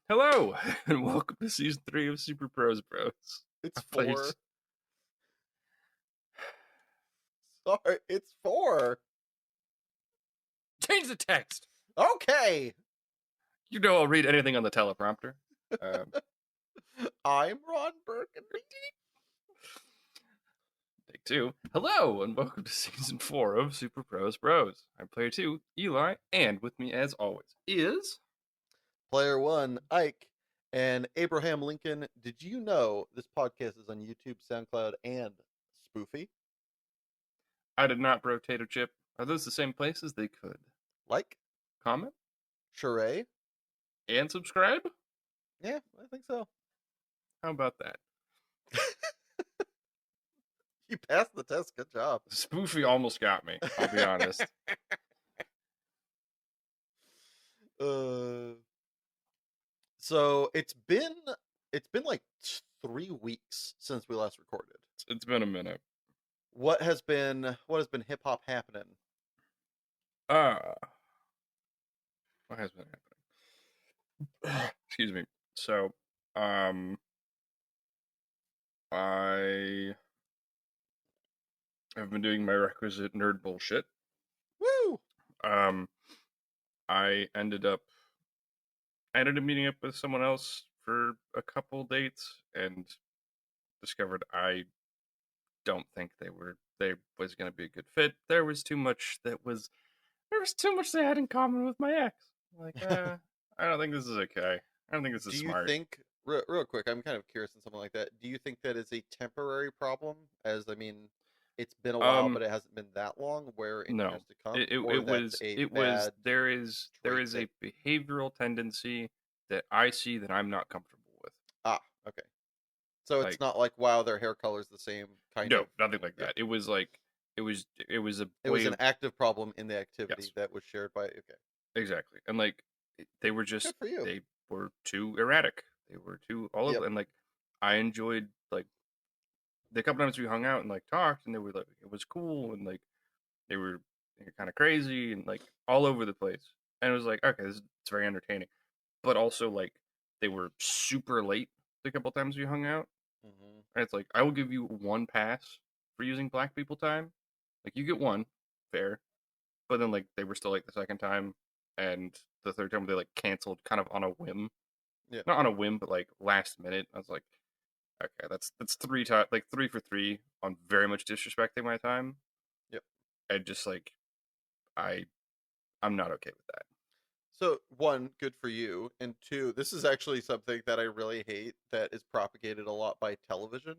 Hello, and welcome to season 3 of Super Prose Bros. It's I play. 4. Sorry, it's 4. Change the text. Okay. You know I'll read anything on the teleprompter. Um, I'm Ron Burgundy. Take 2. Hello, and welcome to season 4 of Super Prose Bros. I'm player 2, Eli, and with me as always is. Player 1, Ike. And Abraham Lincoln, did you know this podcast is on YouTube, SoundCloud, and Spoofy? I did not rotate a chip. Are those the same places? They could. Like? Comment Sure. and subscribe? Yeah, I think so. How about that? You passed the test. Good job. Spoofy almost got me, I'll be honest. So it's been like 3 weeks since we last recorded. It's been a minute. What has been hip hop happening? What has been happening? Excuse me. So, I have been doing my requisite nerd bullshit. Woo! Um, I ended up meeting up with someone else for a couple dates and discovered I don't think they was gonna be a good fit. There was too much they had in common with my ex. Like, I don't think this is okay. I don't think this is Do you smart. think, real quick, I'm kind of curious on something like that. Do you think that is a temporary problem? As I mean, it's been a while, Um, but it hasn't been that long. Where in no. years to come, It, it, or it that's was a it was bad there trait is that a behavioral tendency that I see that I'm not comfortable with. okay. So it's Like, not like wow, their hair color is the same kind no, of. nothing like Yeah, that. It was like it was a it was way an of active problem in the activity yes, that was shared by. Okay, exactly. And like they were good just for you. they were too erratic. They were too all Yep. over and like I enjoyed like the couple times we hung out and like talked and they were like it was cool and like they were kind of crazy and like all over the place. And it was like, okay, it's very entertaining. But also like they were super late the couple times we hung out. Hmm. And it's like I will give you one pass for using black people time. Like you get one, fair. But then like they were still like the second time and the third time they like canceled kind of on a whim. Yeah. Not on a whim, but like last minute. I was like, okay, that's three times like 3 for 3 on very much disrespecting my time. Yep. And just like I I'm not okay with that. So one, good for you, and two, this is actually something that I really hate that is propagated a lot by television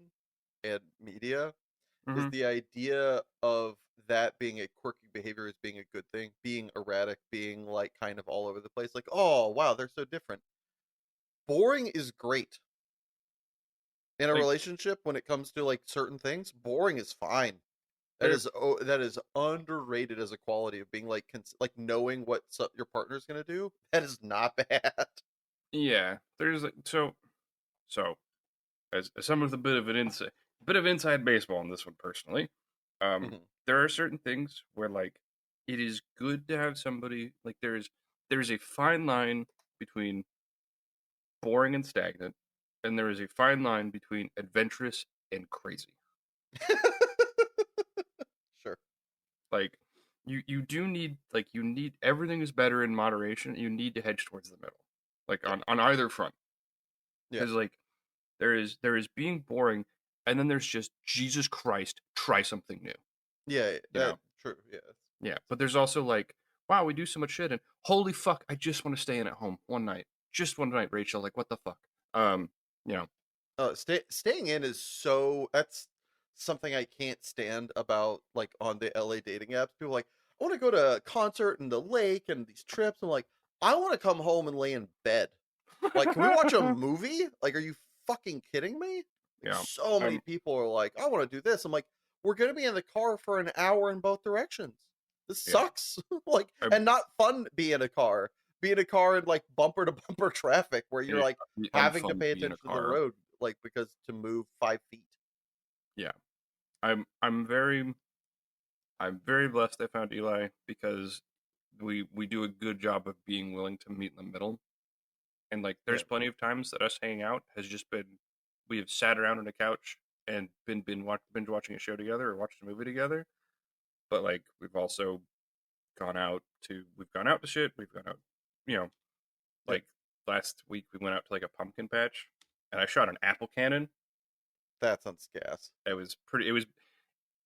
and media, is Mm-hmm. the idea of that being a quirky behavior as being a good thing, being erratic, being like kind of all over the place. Like, oh wow, they're so different. Boring is great in a Like relationship when it comes to like certain things. Boring is fine. there, That is underrated as a quality of being like like knowing what your partner's gonna do. That is not bad. yeah. There's like so as some of the bit of inside baseball on this one personally. Um, Mhm. there are certain things where like it is good to have somebody like there's a fine line between boring and stagnant, and there is a fine line between adventurous and crazy. Sure. Like you do need like you need everything is better in moderation. You need to hedge towards the middle, like Yep. on either front, Yeah. because like there is being boring, and then there's just Jesus Christ, try something new. Yeah. You That know, true. Yeah. yeah. But there's also like, wow, we do so much shit, and holy fuck, I just want to stay in at home one night, just one night, Rachel. Like, what the fuck? Um, you know, Staying in is so that's something I can't stand about like on the LA dating apps. People are like, I want to go to a concert and the lake and these trips. I'm like, I want to come home and lay in bed. Like, can we watch a movie? Like, are you fucking kidding me? Like, yeah. so many I'm people are like, I want to do this. I'm like, we're gonna be in the car for an hour in both directions. This yeah. sucks. Like, I'm and not fun be in a car. Be in a car in like bumper to bumper traffic where you're yeah, like having to unfun to pay be in a attention to the car. road, like because to move 5 feet. Yeah, I'm very blessed I found Eli because we do a good job of being willing to meet in the middle. And like, Yeah, there's plenty of times that us hanging out has just been we have sat around on a couch and binge watching a show together or watched a movie together. But like, we've gone out to shit. We've gone out, you know, yeah. like last week we went out to like a pumpkin patch, and I shot an apple cannon. That sounds gas. It was pretty.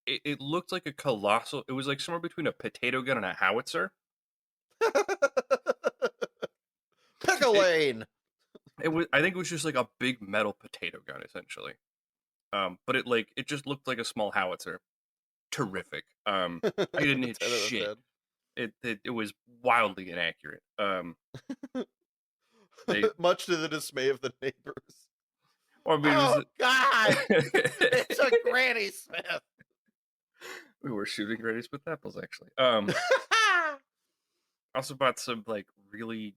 It looked like a colossal. It was like somewhere between a potato gun and a howitzer. Pickle It Lane. it was. I think it was just like a big metal potato gun essentially. But it just looked like a small howitzer. Terrific. I didn't hit 10 out of shit. 10. It was wildly inaccurate. They Much to the dismay of the neighbors. Or I mean, it was. Oh God! It's a Granny Smith. We were shooting Granny Smith apples actually. Also bought some like really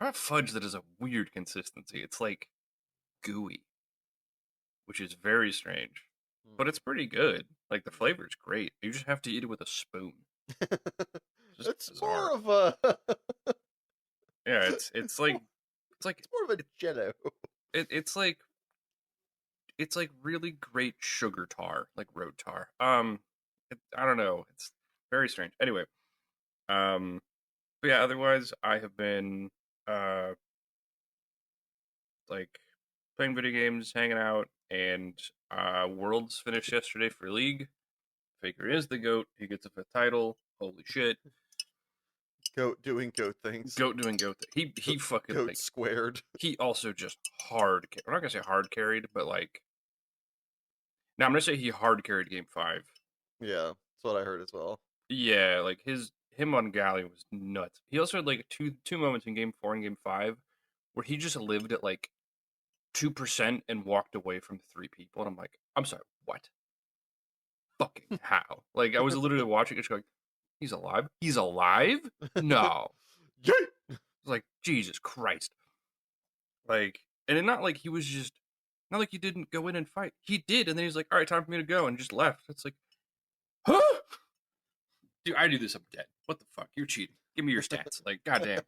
I have fudge that is a weird consistency. It's like gooey, which is very strange, but it's pretty good. Like the flavor is great. You just have to eat it with a spoon. It's just It's bizarre. more of a. Yeah, it's like It's more of a Jello. it's like really great sugar tar, like road tar. I don't know. It's very strange. Anyway, but yeah. Otherwise, I have been uh like playing video games, hanging out, and Worlds finished yesterday for League. Faker is the goat. He gets a fifth title. Holy shit! Goat doing goat things. Goat doing goat. He fucking Goat like squared. he also just hard. I'm not gonna say hard carried, but like now I'm gonna say he hard carried game five. Yeah, that's what I heard as well. Yeah, like him on Galley was nuts. He also had like two moments in game four and game five where he just lived at like 2% and walked away from three people, and I'm like, I'm sorry, what? Fucking how? Like I was literally watching it, just going, he's alive. He's alive. No, Yay! it's like Jesus Christ. Like, and it not like he was just not like he didn't go in and fight. He did, and then he's like, all right, time for me to go, and just left. It's like, huh? Dude, I do this, I'm dead. What the fuck? You're cheating. Give me your stats. Like, goddamn.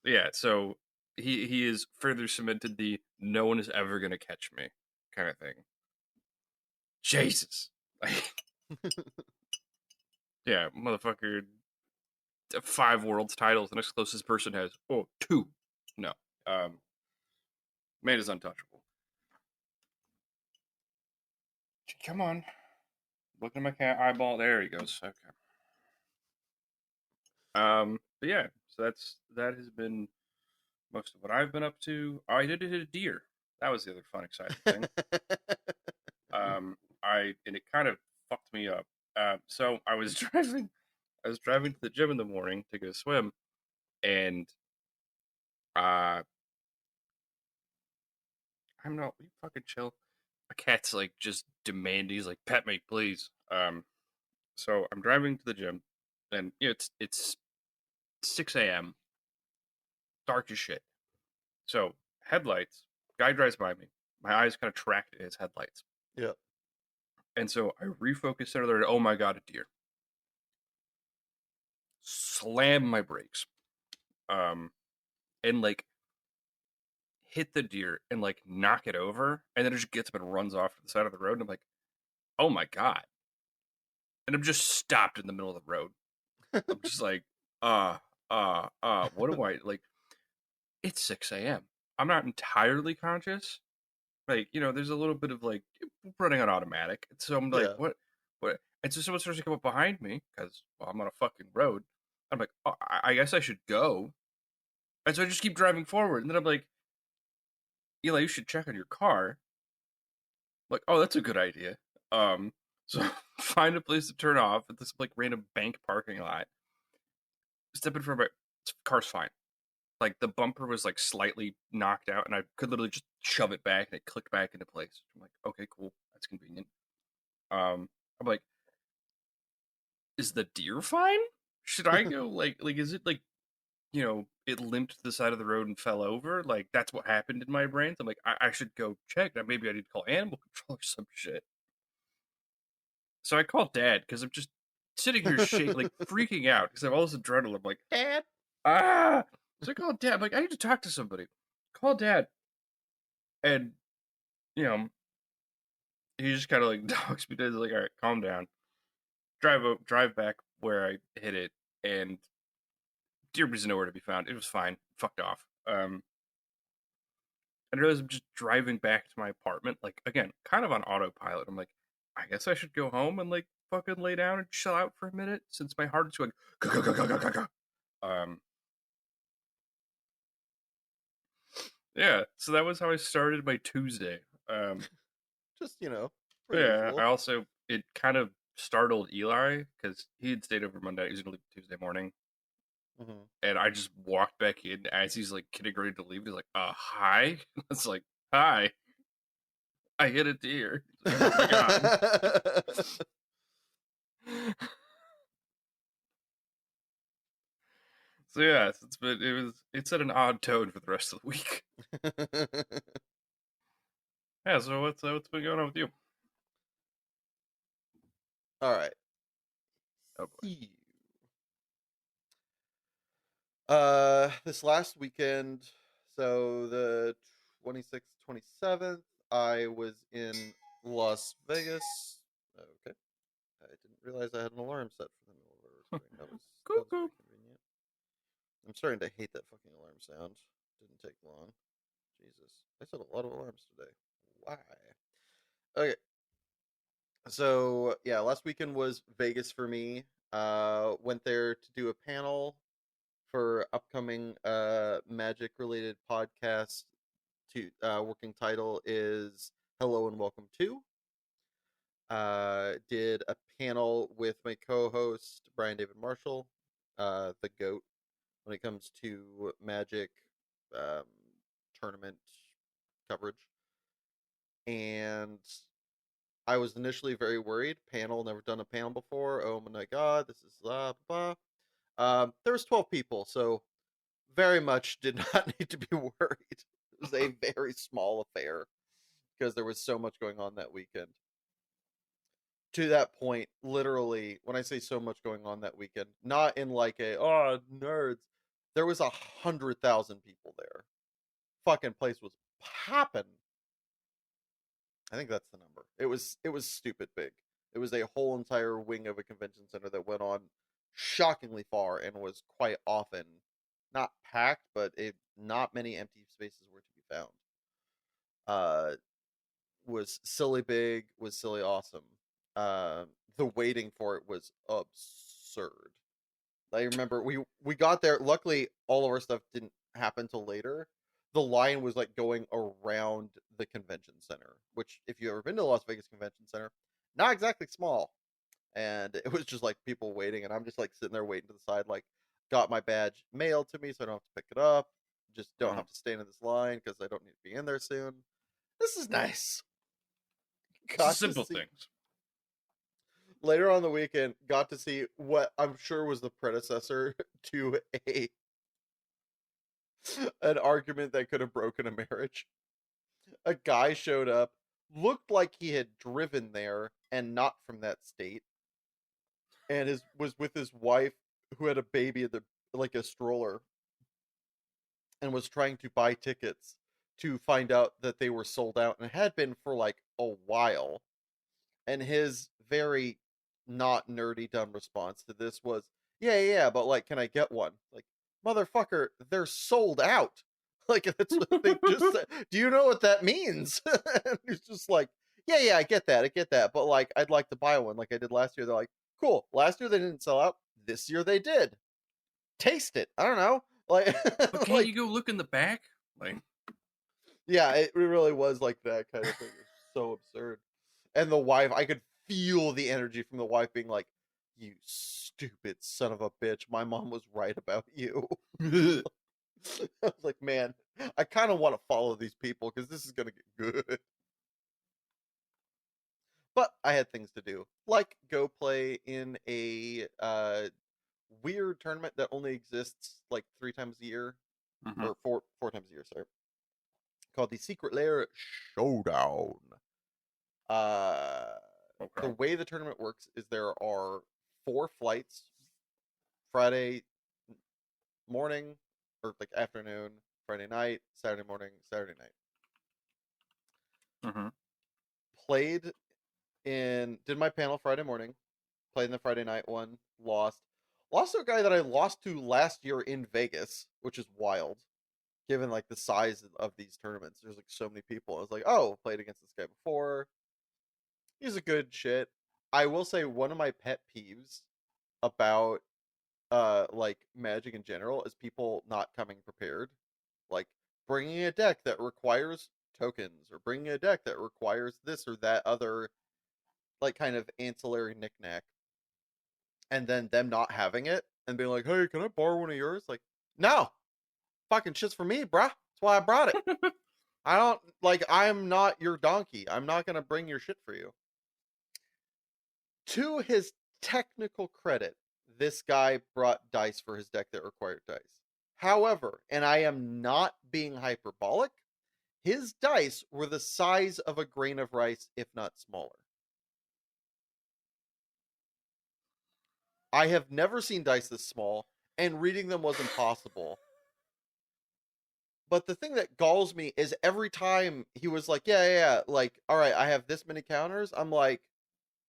Yeah, so he is further cemented the no one is ever gonna catch me kind of thing. Jesus. Like, yeah, motherfucker, 5 worlds titles. The next closest person has two. No, man is untouchable. Come on, look at my cat eyeball. There he goes. Okay. But yeah, so that has been most of what I've been up to. Oh, I did hit a deer. That was the other fun, exciting thing. And it kind of fucked me up. So I was driving to the gym in the morning to go swim, and uh, I'm not. You fucking chill. A cat's like just demanding. He's like, "Pet me, please." So I'm driving to the gym, and it's 6 a.m. dark as shit. So headlights. Guy drives by me. My eyes kind of tracked his headlights, Yeah. and so I refocused it. Oh my god, a deer! Slam my brakes. Um, and like hit the deer and like knock it over, and then it just gets up and runs off to the side of the road. And I'm like, oh my god! And I'm just stopped in the middle of the road. I'm just like, what do I like? It's 6 a.m. I'm not entirely conscious. Like, there's a little bit of like running on automatic. So I'm like, Yeah. what? And so someone starts to come up behind me because I'm on a fucking road. I'm like, oh, I guess I should go. And so I just keep driving forward. And then I'm like, Eli, you should check on your car. Like, oh, that's a good idea. So find a place to turn off at this like random bank parking lot. Step in front of my car's fine. Like the bumper was like slightly knocked out, and I could literally just shove it back, and it clicked back into place. I'm like, okay, cool, that's convenient. I'm like, is the deer fine? Should I go like is it like it limped to the side of the road and fell over? Like that's what happened in my brain. So I'm like, I should go check. Now maybe I need to call animal control or some shit. So I called Dad because I'm just sitting here shaking, like freaking out because I have all this adrenaline. I'm like, Dad. ah. So I call dad. I'm like, I need to talk to somebody. Call dad, and you know, he just kind of like dogs me. He's like, all right, calm down. Drive back where I hit it, and deer was nowhere to be found. It was fine. Fucked off. And I realized I'm just driving back to my apartment, like again, kind of on autopilot. I'm like, I guess I should go home and like fucking lay down and chill out for a minute since my heart is going. Um, yeah. So that was how I started my Tuesday. Um, Just per yeah. I usual. also it kind of startled Eli because he had stayed over Monday. He was gonna leave Tuesday morning, Hmm. and I just walked back in as he's like getting ready to leave. He's like, hi." It's like, "Hi, I hit a deer." He's like, "Oh my god." So yeah, it's at an odd tone for the rest of the week. Yeah. So what's been going on with you? All right. Oh boy. See. This last weekend, so the 26th, 27th, I was in Las Vegas. Okay. I didn't realize I had an alarm set for the middle of our recording. That was Cuckoo. very convenient. I'm starting to hate that fucking alarm sound. Didn't take long. Jesus. I set a lot of alarms today. Why? Okay. So yeah, last weekend was Vegas for me. Went there to do a panel for upcoming magic related podcast. To working title is Hello and Welcome to. Did a panel with my co-host Brian David Marshall, the goat when it comes to magic um, tournament coverage. And I was initially very worried. Panel, never done a panel before. Oh my god, this is blah blah. There was 12 people, so very much did not need to be worried. It was a very small affair because there was so much going on that weekend. To that point, literally, when I say so much going on that weekend, not in like a nerds, there was 100,000 people there. Fucking place was popping. I think that's the number. It was stupid big. It was a whole entire wing of a convention center that went on shockingly far and was quite often not packed, but not many empty spaces were to be found. Uh, was silly big, was silly awesome. The waiting for it was absurd. I remember we got there. Luckily, all of our stuff didn't happen till later. The line was like going around the convention center, which, if you've ever been to the Las Vegas Convention Center, not exactly small. And it was just like people waiting, and I'm just like sitting there waiting to the side, like got my badge mailed to me, so I don't have to pick it up. Just don't Mhm. have to stand in this line because I don't need to be in there soon. This is nice. It's the Got to simple see things. later on the weekend. Got to see what I'm sure was the predecessor to a an argument that could have broken a marriage. A guy showed up, looked like he had driven there and not from that state, and was with his wife who had a baby in the like a stroller, and was trying to buy tickets to find out that they were sold out and had been for like a while. And his very not nerdy dumb response to this was, yeah, but like, can I get one? Like, motherfucker, they're sold out. Like, that's what they just said. Do you know what that means? And he's just like, yeah, I get that. But like, I'd like to buy one like I did last year. They're like, cool. Last year they didn't sell out. This year they did. Taste it. I don't know. Like, But can't you like, go look in the back? Like, yeah, it really was like that kind of thing. It was so absurd. And the wife, I could feel the energy from the wife being like, "You stupid son of a bitch! My mom was right about you." it's I was like, "Man, I kind of want to follow these people because this is gonna get good." But I had things to do, like go play in a weird tournament that only exists like 3 times a year, mm-hmm. or four times a year. Sorry, called the Secret Lair Showdown. Uh, the Okay. way the tournament works is there are 4 flights Friday morning, or like afternoon, Friday night, Saturday morning, Saturday night. Mm-hmm. Did my panel Friday morning, played in the Friday night one, lost to a guy that I lost to last year in Vegas, which is wild, given like the size of these tournaments. There's like so many people. I was like, oh, played against this guy before. He's a good shit. I will say one of my pet peeves about like Magic in general is people not coming prepared. Like bringing a deck that requires tokens or bringing a deck that requires this or that other like kind of ancillary knickknack, and then them not having it and being like, "Hey, can I borrow one of yours?" Like, no, fucking shit's for me, bruh. That's why I brought it. I don't like. I'm not your donkey. I'm not gonna bring your shit for you. To his technical credit, this guy brought dice for his deck that required dice. However, and I am not being hyperbolic, his dice were the size of a grain of rice, if not smaller. I have never seen dice this small, and reading them was impossible. But the thing that galls me is every time he was like, yeah, like, all right, I have this many counters. I'm like,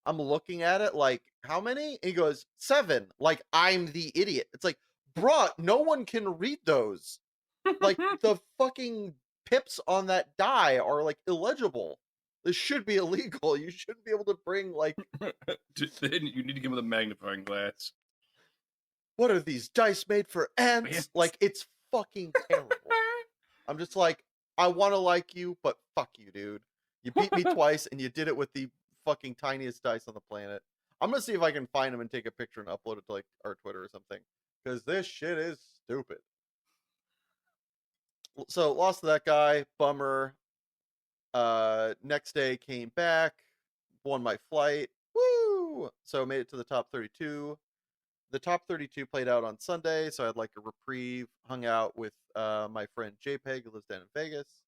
I'm looking at it like, how many? And he goes, 7. Like, I'm the idiot. It's like, bruh, no one can read those. Like, the fucking pips on that die are like illegible. This should be illegal. You shouldn't be able to bring like, Then you need to give him a magnifying glass. what are these dice made for ants? Yes. Like, it's fucking terrible. I'm just like, I want to like you, but fuck you, dude. You beat me twice, and you did it with the fucking tiniest dice on the planet. I'm gonna see if I can find him and take a picture and upload it to like our Twitter or something, because this shit is stupid. So lost to that guy, bummer. Next day came back, won my flight, woo! So made it to the top 32. The top 32 played out on Sunday, so I had like a reprieve, hung out with my friend JPEG who lives down in Vegas,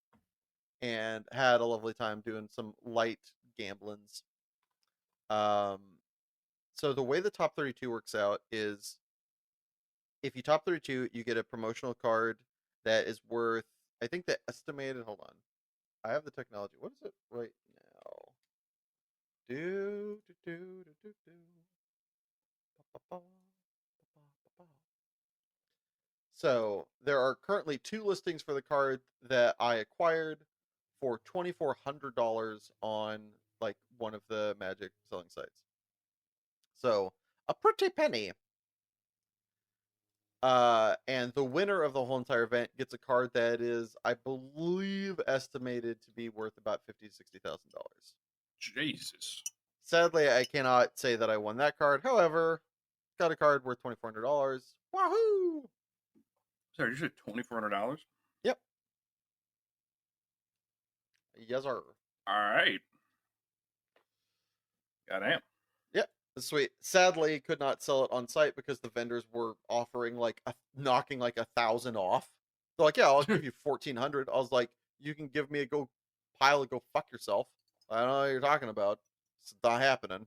and had a lovely time doing some light gamblings. Um, so the way the top 32 works out is if you top 32, you get a promotional card that is worth, I think the estimated, hold on. I have the technology. What is it right now? Do, do, do, do, do, do. Ba, ba, ba, ba, ba, ba. So there are currently 2 listings for the card that I acquired for $2,400 on like one of the Magic selling sites. So a pretty penny. And the winner of the whole entire event gets a card that is, I believe, estimated to be worth about $50,000 to $60,000. Jesus. Sadly, I cannot say that I won that card. However, got a card worth $2,400. Wahoo! Sorry, you said $2,400? Yep. Yes, sir. All right. Goddamn. Yep. Sweet. Sadly, could not sell it on site because the vendors were offering like knocking like 1,000 off. They're like, yeah, I'll give you 1,400. I was like, you can give me a go fuck yourself. I don't know what you're talking about. It's not happening.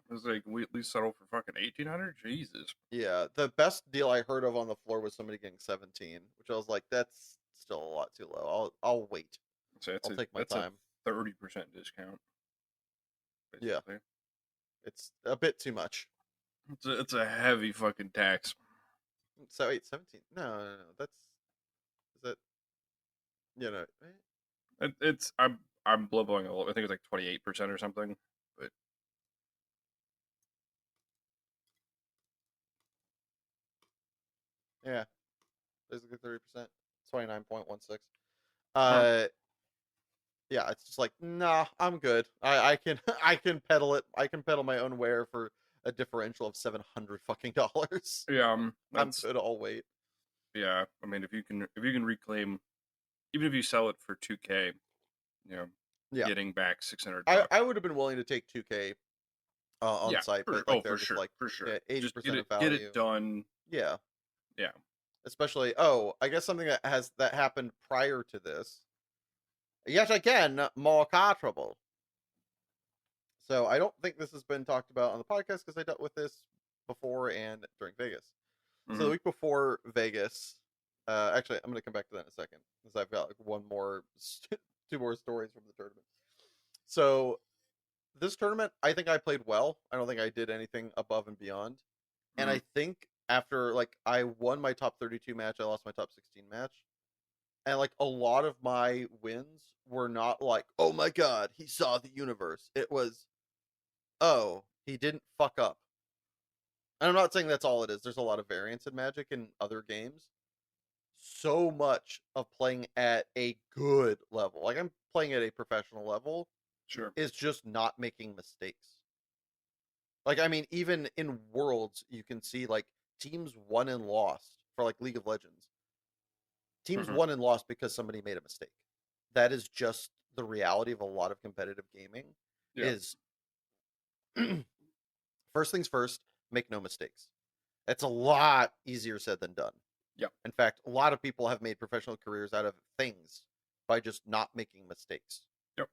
I was like, we at least settle for fucking 1,800? Jesus. Yeah, the best deal I heard of on the floor was somebody getting 17, which I was like, that's still a lot too low. I'll wait. So I'll take my time. A 30% discount. Yeah. Basically. It's a bit too much. It's a heavy fucking tax. So wait, 17? No. That's is that I'm blowing a little. I think it's like 28% or something. But yeah, basically 30%, 29.16. huh. Yeah, it's just like, nah, I'm good. I can I can pedal it. I can pedal my own wear for a differential of $700 fucking dollars. Yeah, I'm good. I'll wait. Yeah, I mean, if you can reclaim, even if you sell it for 2K, you know, Yeah, getting back 600 I would have been willing to take 2K on yeah, site, but like oh, they're just like for sure. yeah, Just 80% of get value. it done. Yeah, Yeah. especially I guess something that happened prior to this. Yet again, more trouble. So I don't think this has been talked about on the podcast because I dealt with this before and during Vegas. So the Mm-hmm. week before Vegas, Actually, I'm gonna come back to that in a second because I've got like one more, two more stories from the tournament. So this tournament, I think I played well. I don't think I did anything above and beyond. And Mm-hmm. I think after like I won my top 32 match, I lost my top 16 match. And like a lot of my wins were not like, oh my god, he saw the universe. It was, oh, he didn't fuck up. And I'm not saying that's all it is. There's a lot of variance in Magic in other games. So much of playing at a good level, like I'm playing at a professional level, Sure. is just not making mistakes. Like, I mean, even in Worlds, you can see like teams won and lost for like League of Legends. Teams Mm-hmm. won and lost because somebody made a mistake. That is just the reality of a lot of competitive gaming. Yeah. Is first things first, make no mistakes. It's a lot easier said than done. Yeah. In fact, a lot of people have made professional careers out of things by just not making mistakes. Yep.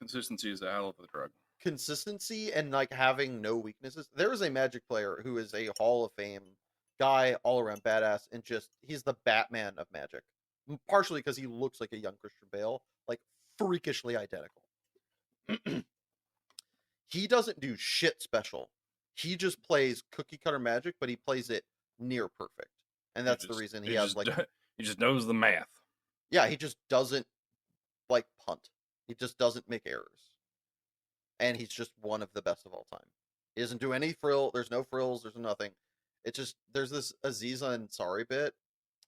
Consistency is a hell of a drug. Consistency and like having no weaknesses. There is a Magic player who is a Hall of Fame guy, all around badass, and just he's the Batman of Magic. Partially because he looks like a young Christian Bale, like freakishly identical. He doesn't do shit special. He just plays cookie cutter Magic, but he plays it near perfect. And He that's the just reason he he has just like, he just knows the math. yeah, he just doesn't like punt. He just doesn't make errors. And he's just one of the best of all time. He doesn't do any frill. There's no frills. There's nothing. It's just there's this Aziza Ansari bit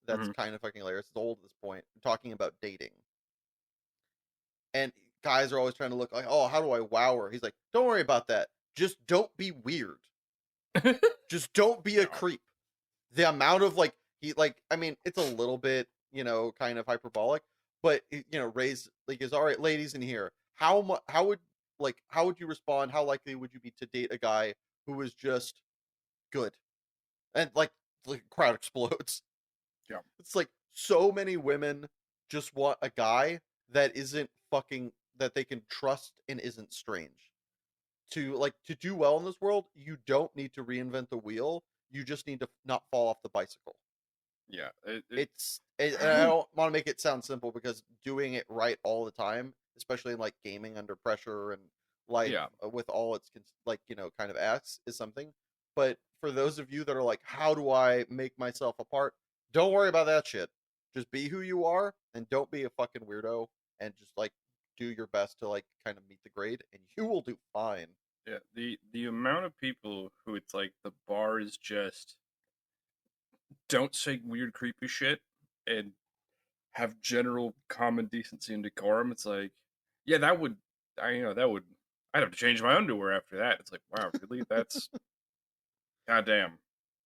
that's Mm-hmm. kind of fucking hilarious. It's old at this point. Talking about dating, and guys are always trying to look like, oh, how do I wow her? He's like, don't worry about that. Just don't be weird. Just don't be a No. creep. The amount of like he like, I mean, it's a little bit kind of hyperbolic, but raise like is all right, ladies in here. How much? How would you respond? How likely would you be to date a guy who is just good? And like crowd explodes. Yeah. It's like so many women just want a guy that isn't fucking that they can trust and isn't strange. To do well in this world, you don't need to reinvent the wheel. You just need to not fall off the bicycle. Yeah. It And I don't want to make it sound simple because doing it right all the time, especially in like gaming under pressure and life yeah. with all its kind of acts is something. But for those of you that are like, how do I make myself apart? Don't worry about that shit. Just be who you are and don't be a fucking weirdo and just like do your best to like kind of meet the grade and you will do fine. Yeah. The amount of people who it's like the bar is just don't say weird creepy shit and have general common decency and decorum. It's like, yeah, that would that would I'd have to change my underwear after that. It's like, wow, really? That's goddamn.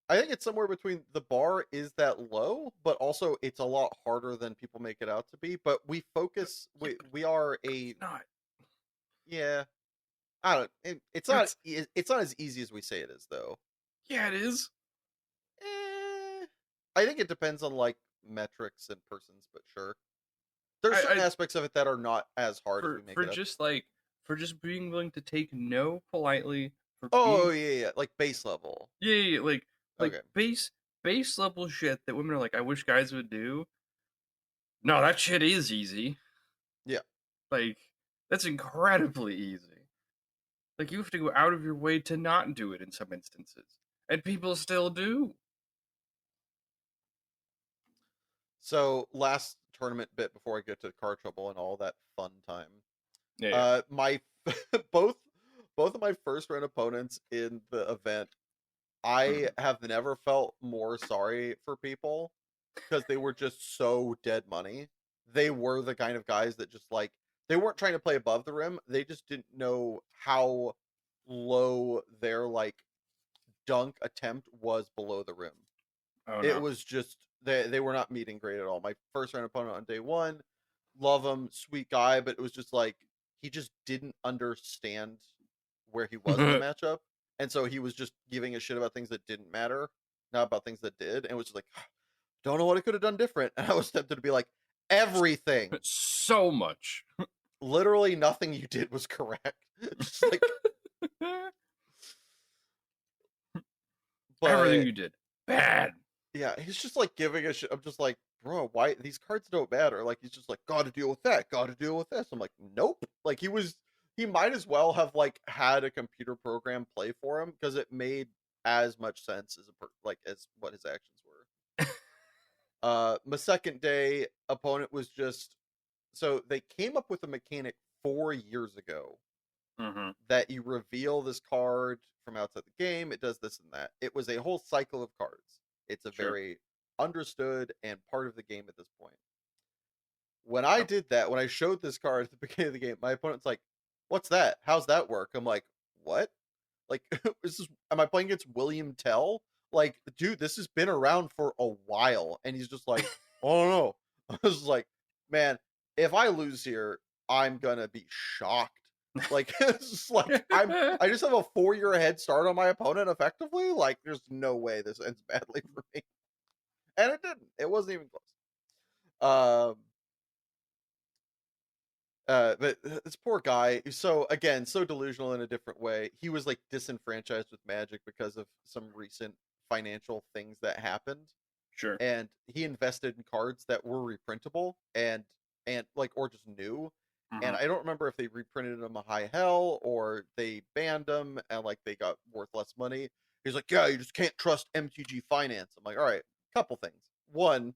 I think it's somewhere between the bar is that low, but also it's a lot harder than people make it out to be. But we focus, Yeah, we are but it's not. yeah. I don't. It's not. That's It's not as easy as we say it is, though. yeah, it is. Eh, I think it depends on like metrics and persons, but sure. There's certain I aspects of it that are not as hard as we make for it up. just like for just being willing to take no politely for Oh being yeah, like base level. yeah, like Okay. base level shit that women are like, I wish guys would do. No, that shit is easy. Yeah. Like that's incredibly easy. Like you have to go out of your way to not do it in some instances, and people still do. So last tournament bit before I get to car trouble and all that fun time. Yeah, yeah. My both both of my first round opponents in the event, I Mhm. have never felt more sorry for people because they were just so dead money. They were the kind of guys that just like they weren't trying to play above the rim. They just didn't know how low their like dunk attempt was below the rim. Oh It no. was just they were not meeting great at all. My first round opponent on day one, love him, sweet guy, but it was just like he just didn't understand where he was in the matchup, and so he was just giving a shit about things that didn't matter, not about things that did, and it was just like, don't know what I could have done different. And I was tempted to be like, everything, So much. literally nothing you did was correct. Just like, Everything but you did bad. Yeah, he's just like giving a shit. I'm just like, bro, why these cards don't matter? Like he's just like, gotta deal with that, gotta deal with this. I'm like, nope. Like he might as well have like had a computer program play for him because it made as much sense as like as what his actions were. My second day opponent was just so they came up with a mechanic 4 years ago Mm-hmm. that you reveal this card from outside the game. It does this and that. It was a whole cycle of cards. It's a Sure. very understood and part of the game at this point. When I Yep. did that, when I showed this card at the beginning of the game, my opponent's like, "What's that? How's that work?" I'm like, "What? Like, am I playing against William Tell? Like, dude, this has been around for a while." And he's just like, "Oh no." I was like, "Man, if I lose here, I'm gonna be shocked." Like, it's just like I just have a 4 year head start on my opponent effectively. Like, there's no way this ends badly for me. And it didn't. It wasn't even close. But this poor guy, so again, so delusional in a different way. He was like disenfranchised with Magic because of some recent financial things that happened, Sure. and he invested in cards that were reprintable and like or just new. And Mm-hmm. I don't remember if they reprinted them a high hell or they banned them and like they got worth less money. He's like, yeah, you just can't trust MTG finance. I'm like, all right, couple things. One,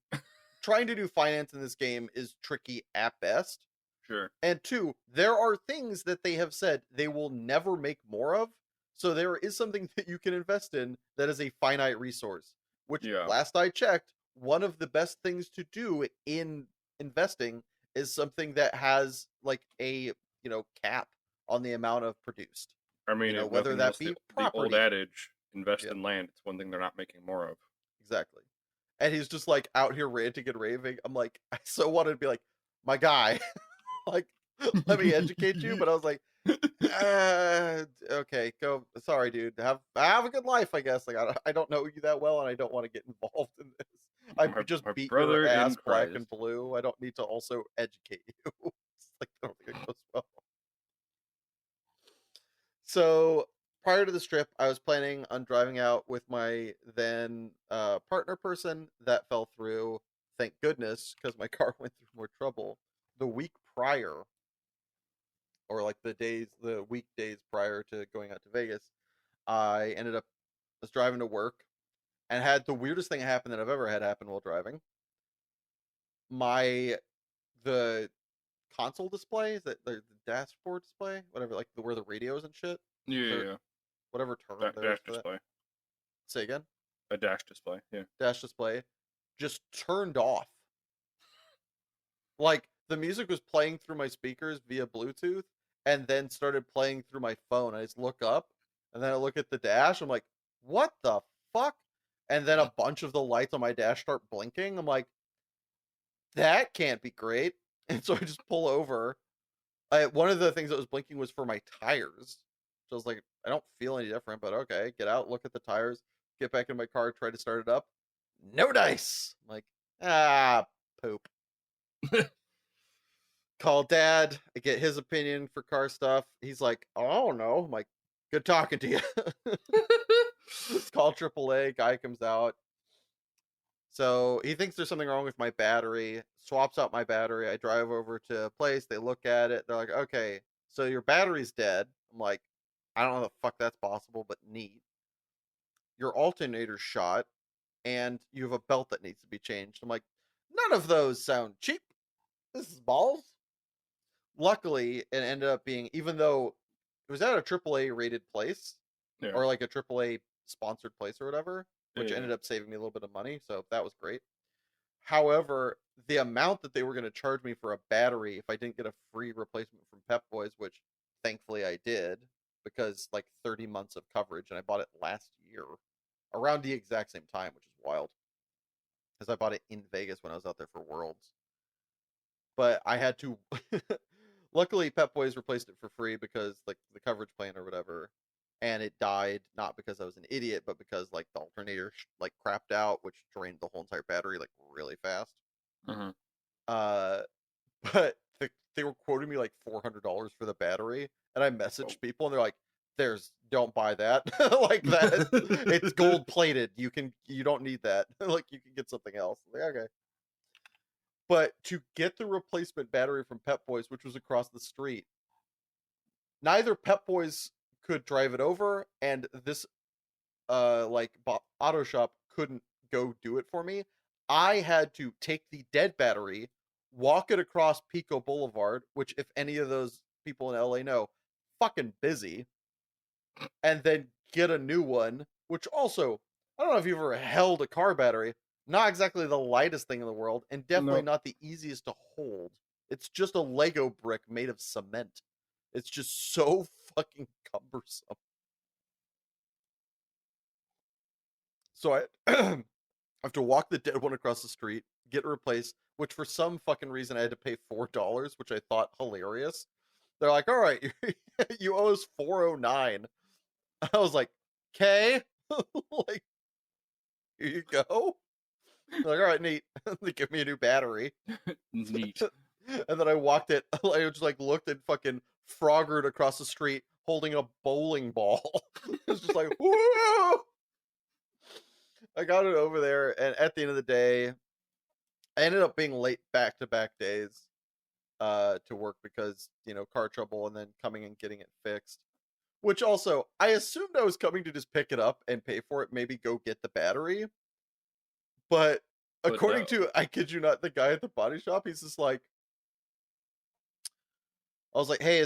trying to do finance in this game is tricky at best. Sure. And two, there are things that they have said they will never make more of. So there is something that you can invest in that is a finite resource, which Yeah. last I checked, one of the best things to do in investing is something that has like a, cap on the amount of produced. I mean, if Whether nothing that else, the be the old property. adage, invest Yeah, in land. It's one thing they're not making more of. exactly. And he's just like out here ranting and raving. I'm like, I so wanted to be like, my guy, like, let me educate you. But I was like, okay, go. Sorry, dude. Have a good life, I guess. Like, I don't know you that well, and I don't want to get involved in this. I just My beat your brother in ass black Christ. and blue. I don't need to also educate you. It's like, I don't think it goes well. So prior to this trip, I was planning on driving out with my then partner person. That fell through. Thank goodness, because my car went through more trouble. The week prior, or like the weekdays prior to going out to Vegas, I ended up was driving to work and had the weirdest thing happen that I've ever had happen while driving. My the console display is that the dashboard display, whatever, like where the radios and shit. Yeah, Is yeah, there yeah. whatever term there is Dash for that? display. Say again. A dash display. Yeah. Dash display just turned off. Like the music was playing through my speakers via Bluetooth and then started playing through my phone. I just look up and then I look at the dash. I'm like, what the fuck? And then a bunch of the lights on my dash start blinking. I'm like, that can't be great. And so I just pull over. One of the things that was blinking was for my tires. So I was like, I don't feel any different, but okay, get out, look at the tires, get back in my car, try to start it up. No dice. I'm like, poop. Call dad. I get his opinion for car stuff. He's like, oh no. I'm like, good talking to you. Call AAA. Guy comes out. So he thinks there's something wrong with my battery, swaps out my battery. I drive over to a place. They look at it. They're like, okay, so your battery's dead. I'm like, I don't know how the fuck that's possible, but neat. Your alternator's shot, and you have a belt that needs to be changed. I'm like, none of those sound cheap. This is balls. Luckily, it ended up being, even though it was at a AAA rated place Yeah. or like a AAA sponsored place or whatever, Yeah. which Yeah. ended up saving me a little bit of money. So that was great. However, the amount that they were going to charge me for a battery if I didn't get a free replacement from Pep Boys, which thankfully I did because like 30 months of coverage and I bought it last year around the exact same time, which is wild because I bought it in Vegas when I was out there for Worlds. But I had to luckily Pep Boys replaced it for free because like the coverage plan or whatever, and it died not because I was an idiot, but because like the alternator like crapped out, which drained the whole entire battery like really fast. Mm-hmm. Uh, but they were quoting me like $400 for the battery, and I Oh. messaged people, and they're like, don't buy that. Like that, it's gold plated. You don't need that. Like you can get something else. Like, okay. But to get the replacement battery from Pep Boys, which was across the street, neither Pep Boys could drive it over, and this auto shop couldn't go do it for me. I had to take the dead battery, walk it across Pico Boulevard, which if any of those people in LA know, fucking busy, and then get a new one, which also, I don't know if you've ever held a car battery, not exactly the lightest thing in the world, and definitely No. not the easiest to hold. It's just a Lego brick made of cement. It's just so fucking cumbersome. So I have to walk the dead one across the street, get it replaced, which for some fucking reason I had to pay $4, which I thought hilarious. They're like, all right, you owe us $409. I was like, okay, like, here you go. They're like, all right, neat. They give me a new battery. Neat. And then I walked it, I just like looked and fucking froggered across the street holding a bowling ball. It's just like, whoa! I got it over there, and at the end of the day, I ended up being late back-to-back days to work because, car trouble and then coming and getting it fixed. Which also, I assumed I was coming to just pick it up and pay for it, maybe go get the battery. But according to, I kid you not, the guy at the body shop, he's just like, I was like, hey,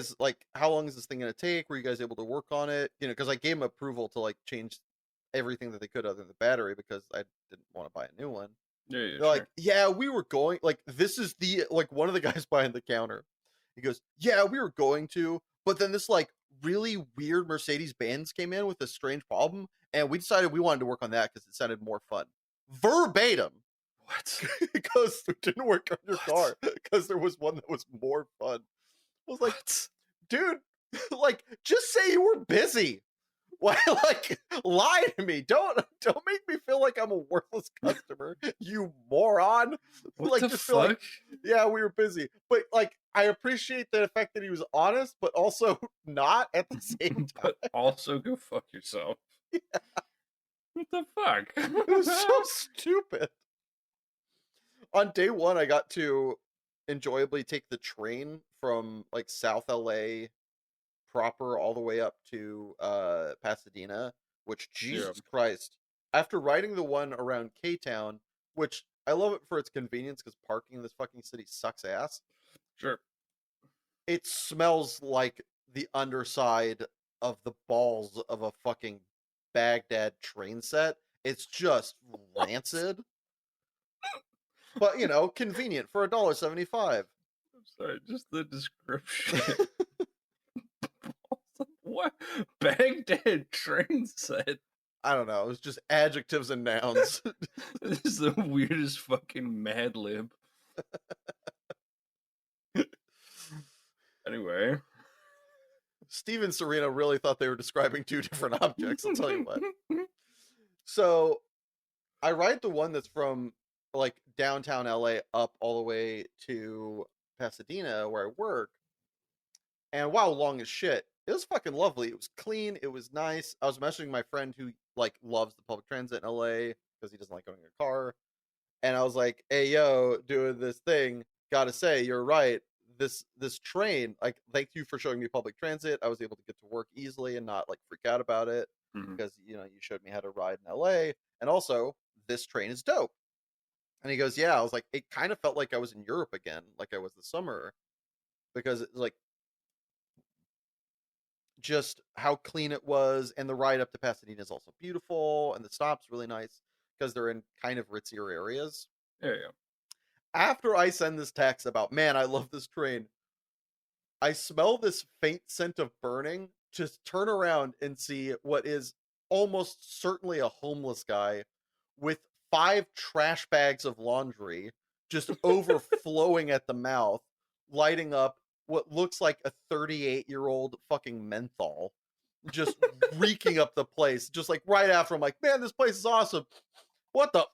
how long is this thing going to take? Were you guys able to work on it? Because I gave him approval to like change everything that they could other than the battery because I didn't want to buy a new one. Yeah, They're sure. like, yeah, we were going, like, this is one of the guys behind the counter. He goes, yeah, we were going to, but then this, like, really weird Mercedes-Benz came in with a strange problem, and we decided we wanted to work on that because it sounded more fun. Verbatim. What? Because it didn't work on your car, because there was one that was more fun. I was like, What? dude, like, just say you were busy. Why, like, lie to me? Don't make me feel like I'm a worthless customer, you moron. What Like, the just feel like, fuck? yeah, we were busy. But like, I appreciate the fact that he was honest, but also not at the same time. But also go fuck yourself. Yeah. What the fuck? It was so stupid. On day one, I got to enjoyably take the train from like South LA proper all the way up to Pasadena, which Jesus Christ, after riding the one around K-Town, which I love it for its convenience because parking in this fucking city sucks ass. Sure. It smells like the underside of the balls of a fucking Baghdad train set. It's just rancid. But convenient for $1.75. I'm sorry, just the description. What? Baghdad train set? I don't know. It was just adjectives and nouns. This is the weirdest fucking Mad Lib. Anyway. Steven Serena really thought they were describing two different objects, I'll tell you what. So, I ride the one that's from, like, downtown LA up all the way to Pasadena, where I work. And wow, long as shit. It was fucking lovely. It was clean. It was nice. I was messaging my friend who, like, loves the public transit in LA because he doesn't like owning a car. And I was like, hey, yo, doing this thing. Gotta say, you're right. This train, like, thank you for showing me public transit. I was able to get to work easily and not, like, freak out about it because, you showed me how to ride in LA. And also, this train is dope. And he goes, yeah. I was like, it kind of felt like I was in Europe again, like I was this summer. Because it's like, just how clean it was, and the ride up to Pasadena is also beautiful, and the stop's really nice because they're in kind of ritzier areas. Yeah. After I send this text about, man, I love this train, I smell this faint scent of burning, just turn around and see what is almost certainly a homeless guy with 5 trash bags of laundry just overflowing at the mouth, lighting up what looks like a 38-year-old fucking menthol, just reeking up the place, just like right after I'm like, man, this place is awesome. What the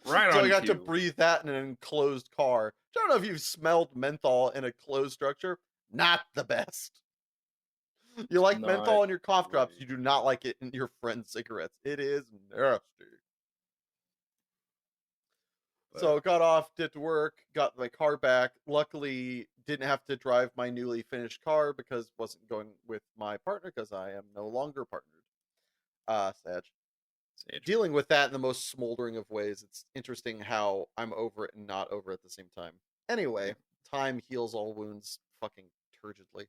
Right so on I got cue. to breathe that in an enclosed car. I don't know if you've smelled menthol in a closed structure. Not the best. You It's like not menthol in your cough drops. great. You do not like it in your friend's cigarettes. It is nasty. But So got off, did work, got my car back. Luckily, didn't have to drive my newly finished car because wasn't going with my partner because I am no longer partnered. Sad. Sage. Dealing with that in the most smoldering of ways. It's interesting how I'm over it and not over at the same time. Anyway, Yeah. time heals all wounds fucking turgidly.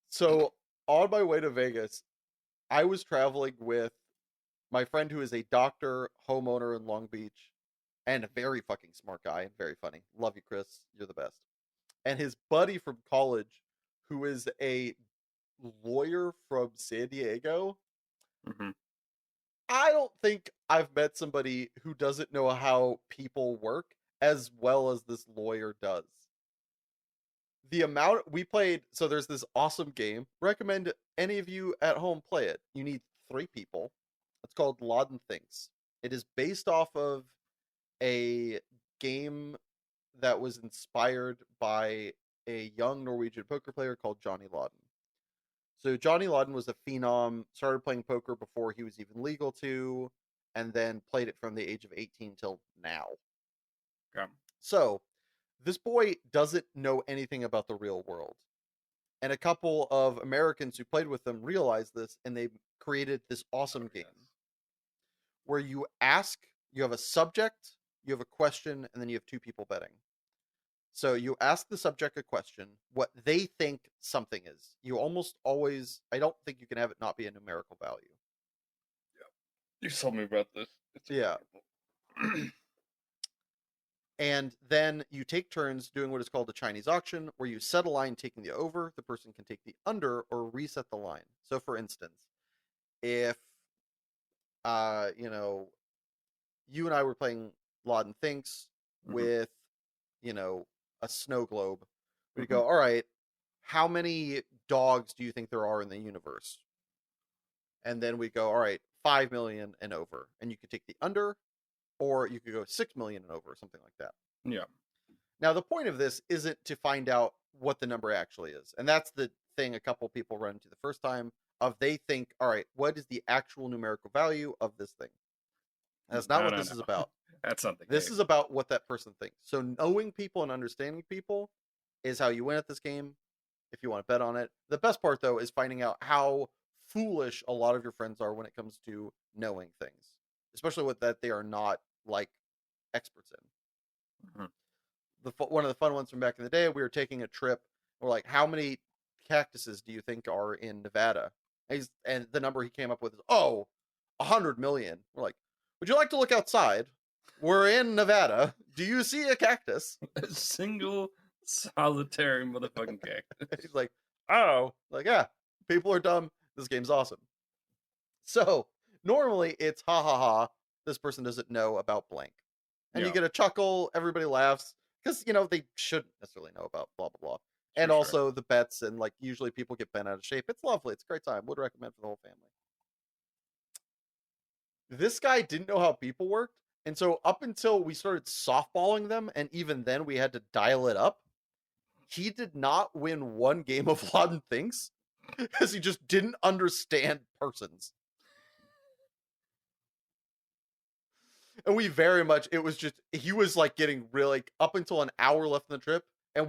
So on my way to Vegas, I was traveling with my friend who is a doctor, homeowner in Long Beach, and a very fucking smart guy and very funny. Love you, Chris. You're the best. And his buddy from college, who is a lawyer from San Diego. Mm-hmm. I don't think I've met somebody who doesn't know how people work as well as this lawyer does. The amount we played, so there's this awesome game. Recommend any of you at home play it. You need 3 people. It's called Laden Thinks. It is based off of a game that was inspired by a young Norwegian poker player called Johnny Laden. So Johnny Laden was a phenom, started playing poker before he was even legal to, and then played it from the age of 18 till now. Okay. So this boy doesn't know anything about the real world. And a couple of Americans who played with them realized this, and they created this awesome game Yes. where you have a subject, you have a question, and then you have 2 people betting. So you ask the subject a question, what they think something is. You almost always, I don't think you can have it not be a numerical value. You told me about this. It's Yeah. incredible. And then you take turns doing what is called a Chinese auction, where you set a line taking the over, the person can take the under, or reset the line. So for instance, if you know, you and I were playing Laden Thinks Mm-hmm. with, you know, a snow globe, we'd Mm-hmm. go, all right, how many dogs do you think there are in the universe? And then we go, all right, 5 million and over. And you could take the under, or you could go 6 million and over, something like that. Yeah. Now, the point of this isn't to find out what the number actually is. And that's the thing a couple people run into the first time of they think, all right, what is the actual numerical value of this thing? That's not No, what no, this is no. about. That's not the This case. is about what that person thinks. So knowing people and understanding people is how you win at this game if you want to bet on it. The best part though is finding out how foolish a lot of your friends are when it comes to knowing things, especially with that they are not like experts in. Mm-hmm. One of the fun ones from back in the day, we were taking a trip. We're like, how many cactuses do you think are in Nevada? And the number he came up with is 100 million. We're like, would you like to look outside? We're in Nevada. Do you see a cactus? A single solitary motherfucking cactus. He's like, oh, like yeah, people are dumb. This game's awesome. So normally it's ha ha ha. This person doesn't know about blank, and you Yeah, get a chuckle. Everybody laughs because they shouldn't necessarily know about blah blah blah. for And sure. also the bets and like usually people get bent out of shape. It's lovely. It's a great time. Would recommend for the whole family. This guy didn't know how people worked, and so up until we started softballing them, and even then we had to dial it up. He did not win one game of Laden Thinks because he just didn't understand persons. And we very much, it was just, he was like getting really, like, up until an hour left in the trip. And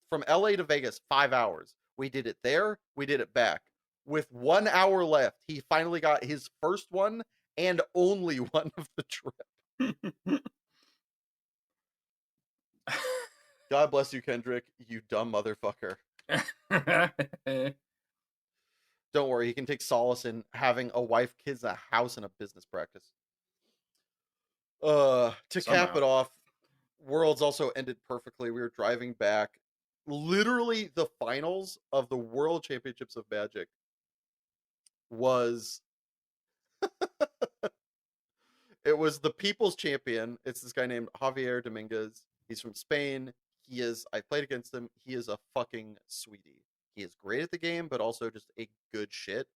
from LA to Vegas, 5 hours. We did it there, we did it back. With 1 hour left, he finally got his first one and only one of the trip. God bless you, Kendrick, you dumb motherfucker. Don't worry, he can take solace in having a wife, kids, a house, and a business practice. To cap Somehow. it off, Worlds also ended perfectly. We were driving back. Literally, the finals of the World Championships of Magic was it was the People's Champion. It's this guy named Javier Dominguez. He's from Spain. I played against him. He is a fucking sweetie. He is great at the game, but also just a good shit.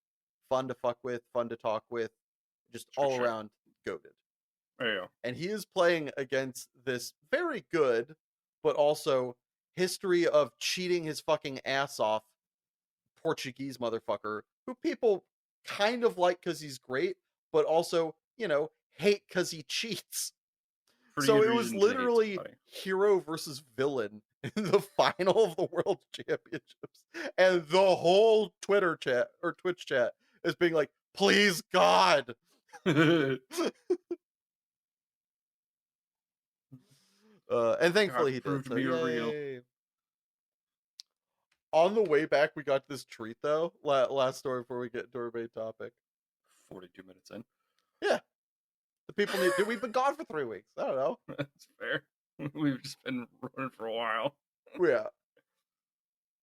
Fun to fuck with, fun to talk with, just For all sure. around goated. There you go. And he is playing against this very good, but also history of cheating his fucking ass off Portuguese motherfucker who people kind of like because he's great, but also, hate because he cheats. Pretty So good it was reason to hate literally somebody. hero versus villain in the final of the World Championships. And the whole Twitter chat or Twitch chat is being like, please God. And thankfully God he did. proved to So be real. yay. On the way back, we got this treat though. Last story before we get to our main topic. 42 minutes in. Yeah. The people need. Dude, we've been gone for 3 weeks. I don't know. That's fair. We've just been running for a while. Yeah.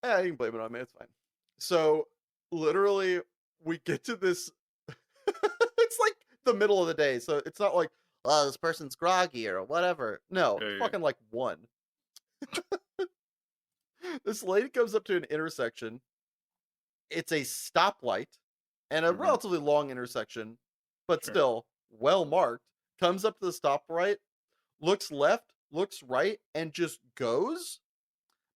Yeah, you can blame it on me. It's fine. So, literally, we get to this. It's like the middle of the day. So, it's not like, oh, this person's groggy or whatever. No, Yeah, it's yeah. fucking like 1. This lady comes up to an intersection. It's a stoplight and a Mm-hmm. relatively long intersection, but Sure. still well marked. Comes up to the stoplight, looks left, looks right, and just goes,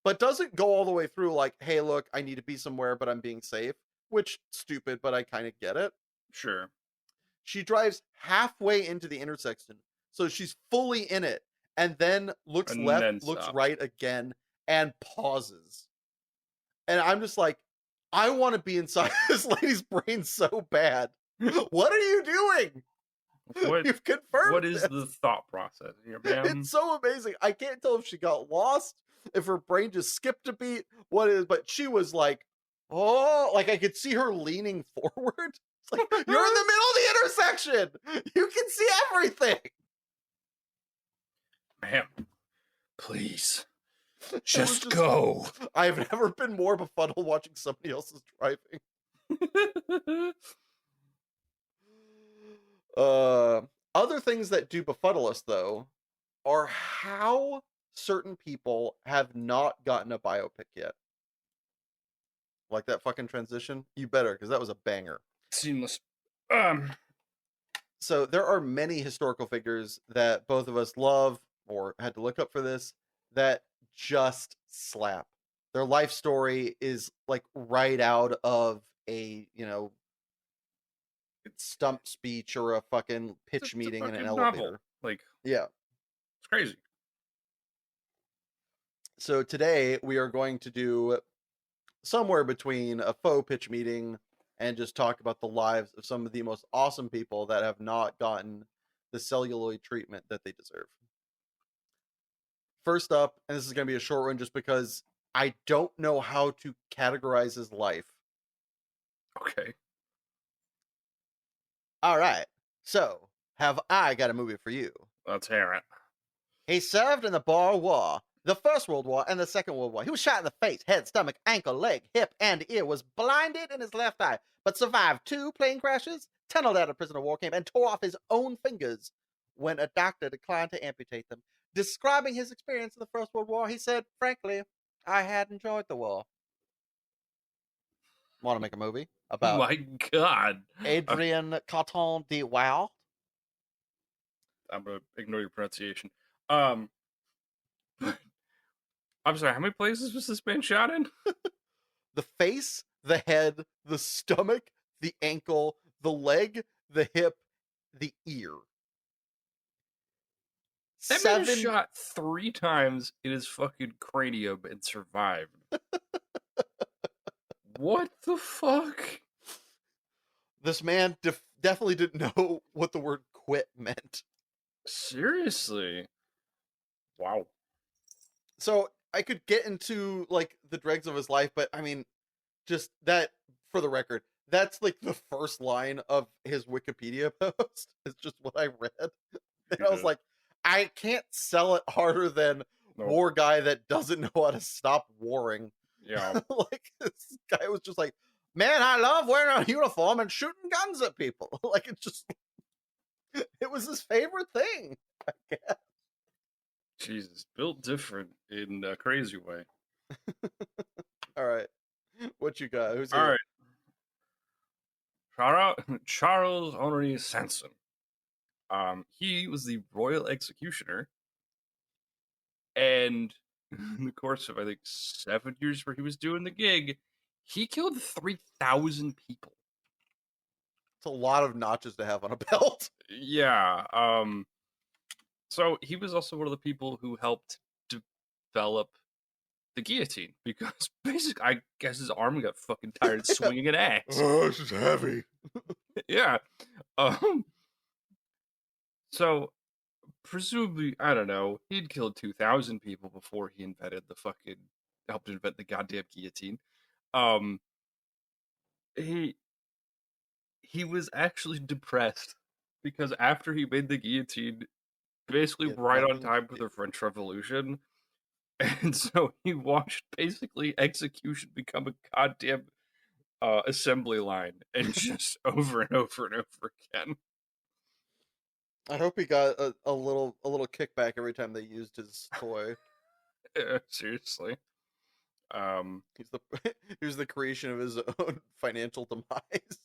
but doesn't go all the way through like, hey, look, I need to be somewhere, but I'm being safe, which stupid, but I kind of get it. Sure. She drives halfway into the intersection, so she's fully in it, and then looks And left, then looks stops. right again, and pauses. And I'm just like, I want to be inside this lady's brain so bad. What are you doing? You've confirmed What is this. the thought process here, ma'am? It's so amazing. I can't tell if she got lost, if her brain just skipped a beat, what is, but she was like, oh, like I could see her leaning forward. It's like, you're in the middle of the intersection. You can see everything. Ma'am, please, It was just go. I've never been more befuddled watching somebody else's driving. Other things that do befuddle us, though, are how certain people have not gotten a biopic yet. Like that fucking transition? You better, because that was a banger. Seamless. So there are many historical figures that both of us love or had to look up for this that just slap. Their life story is like right out of a, stump speech or a fucking pitch It's a meeting in an fucking elevator. novel. Like, Yeah. it's crazy. So today we are going to do somewhere between a faux pitch meeting and just talk about the lives of some of the most awesome people that have not gotten the celluloid treatment that they deserve. First up, and this is going to be a short one just because I don't know how to categorize his life. Okay. All right. So, have I got a movie for you? Let's hear it. He served in the Boer War, the First World War, and the Second World War. He was shot in the face, head, stomach, ankle, leg, hip, and ear, was blinded in his left eye, but survived 2 plane crashes, tunneled out of prisoner of war camp, and tore off his own fingers when a doctor declined to amputate them. Describing his experience in the First World War, he said, frankly, I had enjoyed the war. Want to make a movie about My God. Adrien Carton de Wow? I'm going to ignore your pronunciation. I'm sorry, how many places was this man shot in? The face, the head, the stomach, the ankle, the leg, the hip, the ear. That man was shot 3 times in his fucking cranium and survived. What the fuck? This man definitely didn't know what the word quit meant. Seriously? Wow. So I could get into like the dregs of his life, but I mean, just that for the record, that's like the first line of his Wikipedia post. It's just what I read. And I was like, I can't sell it harder than war guy that doesn't know how to stop warring. Yeah. Like this guy was just like, man, I love wearing a uniform and shooting guns at people. Like it's just, it was his favorite thing, I guess. Jesus, built different in a crazy way. All right, what you got? Who's All here? right. Charles Henri Sanson. He was the royal executioner, and in the course of I think 7 years where he was doing the gig, he killed 3,000 people. It's a lot of notches to have on a belt. Yeah. So he was also one of the people who helped develop the guillotine because basically, I guess his arm got fucking tired swinging an axe. Oh, this is heavy. Yeah. Um. So presumably, I don't know, he'd killed 2,000 people before he invented the fucking helped invent the goddamn guillotine. Um. He he was actually depressed because after he made the guillotine, basically He had right on nothing time for to the do. French Revolution, and so he watched basically execution become a goddamn assembly line, and just over and over and over again. I hope he got a little kickback every time they used his toy. Seriously. Um, He's the he was the creation of his own financial demise.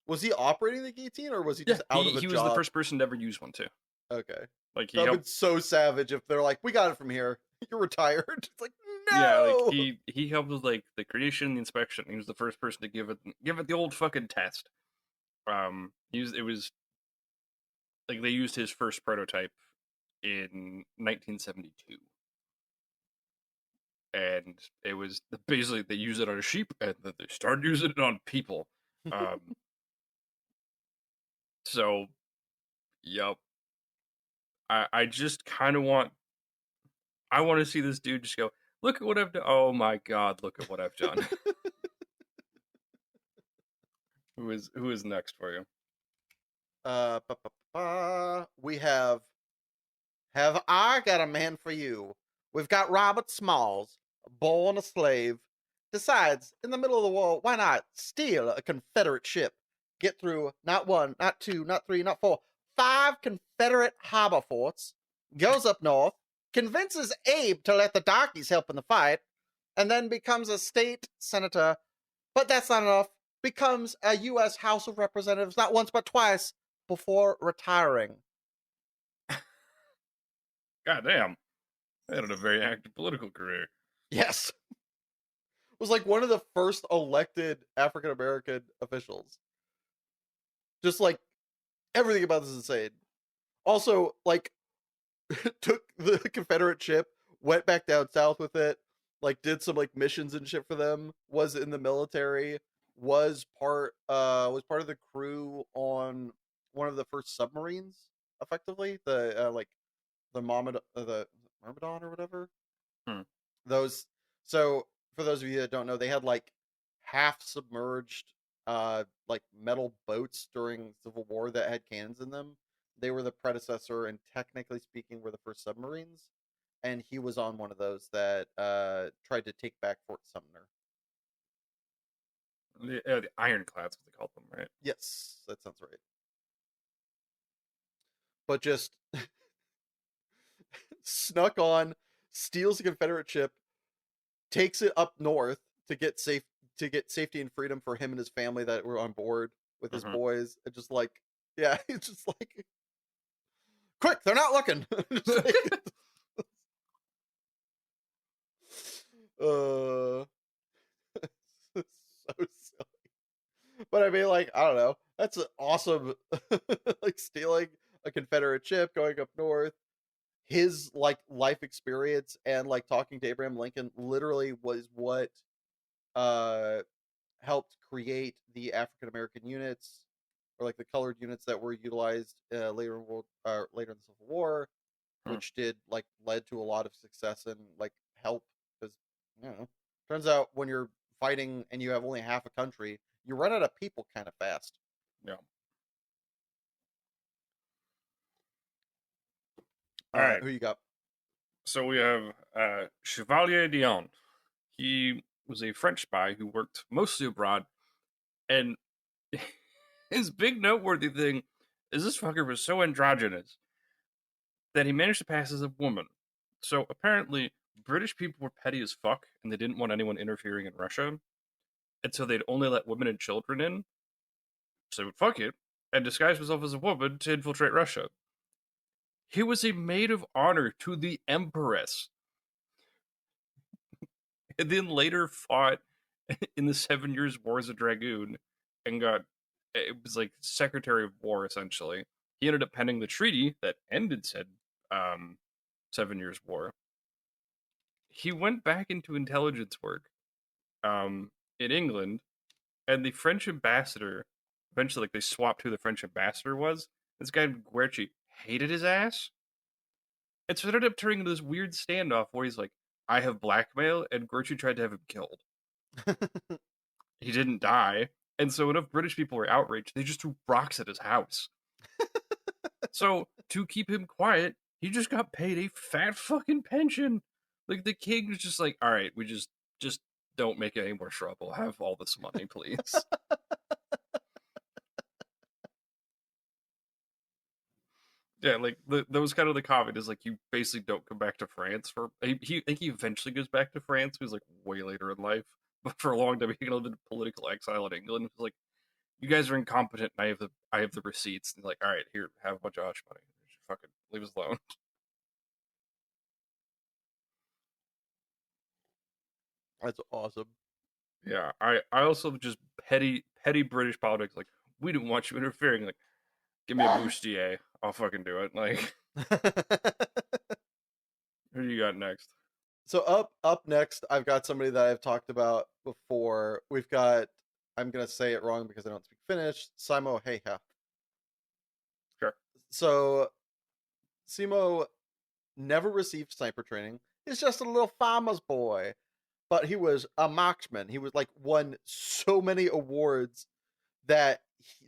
Was he operating the guillotine or was he yeah, just out of he a he was the job? first person to ever use one too. Okay. Like That he would have been helped. so savage if they're like, we got it from here. You're retired. It's like, Yeah, like no. he helped with like the creation, the inspection. He was the first person to give it the old fucking test. It was like they used his first prototype in 1972, and it was basically they used it on a sheep, and then they started using it on people. Um, so yep, I just kind of want to see this dude just go, look at what I've done. Oh my god, look at what I've done. Who is next for you? Ba, ba, ba. We have I got a man for you. We've got Robert Smalls, born a slave, decides in the middle of the war, why not steal a Confederate ship? Get through not one, not two, not three, not four, five Confederate harbor forts, goes up north, convinces Abe to let the darkies help in the fight, and then becomes a state senator. But that's not enough. Becomes a U.S. House of Representatives not once but twice before retiring. God damn, they had a very active political career. Yes. Was like one of the first elected African American officials. Just like everything about this is insane. Also, like took the Confederate ship, went back down south with it, like did some like missions and shit for them, was in the military, was part of the crew on one of the first submarines, effectively. The like the Myrmidon or whatever. Hmm. Those so for those of you that don't know, they had like half submerged like metal boats during Civil War that had cannons in them. They were the predecessor and technically speaking were the first submarines. And he was on one of those that tried to take back Fort Sumner. The ironclads, what they called them, right? Yes, that sounds right. But just snuck on, steals a Confederate ship, takes it up north to get safety and freedom for him and his family that were on board with his Mm-hmm. boys. And just like, yeah, it's just like, quick, they're not looking. Just like, uh, so silly. But I mean, like, I don't know. That's an awesome, like stealing a Confederate ship, going up north. His like life experience and like talking to Abraham Lincoln literally was what uh helped create the African American units or like the colored units that were utilized later in the Civil War, Hmm. which did like led to a lot of success and like help because you know turns out when you're fighting and you have only half a country, you run out of people kind of fast. Yeah. All right. Who you got? So we have Chevalier Dion. He was a French spy who worked mostly abroad, and his big noteworthy thing is this fucker was so androgynous that he managed to pass as a woman. So apparently, British people were petty as fuck, and they didn't want anyone interfering in Russia, and so they'd only let women and children in. So he would fuck it and disguise himself as a woman to infiltrate Russia. He was a maid of honor to the Empress, and then later fought in the 7 Years' War as a dragoon, and got it was like Secretary of War essentially. He ended up penning the treaty that ended said 7 Years' War. He went back into intelligence work in England, and the French ambassador eventually, like, they swapped who the French ambassador was. This guy Guerci hated his ass, and so it ended up turning into this weird standoff where he's like, "I have blackmail," and Guerci tried to have him killed. He didn't die, and so enough British people were outraged. They just threw rocks at his house. So to keep him quiet, he just got paid a fat fucking pension. Like, the king was just like, "All right, we just don't make any more trouble. Have all this money, please." Yeah, like that was kind of the comment is like you basically don't come back to France for I think he eventually goes back to France. He was like way later in life, but for a long time he lived in political exile in England. It was like, you guys are incompetent. And I have the receipts. And like, all right, here, have a bunch of hush money. Just fucking leave us alone. That's awesome. Yeah, I also just petty British politics. Like, we didn't want you interfering. Like, give me a bustier. I'll fucking do it. Like, who do you got next? So up next, I've got somebody that I've talked about before. We've got, I'm gonna say it wrong because I don't speak Finnish. Simo Heiha. Sure. So Simo never received sniper training. He's just a little farmer's boy, but he was a marksman. He was like won so many awards that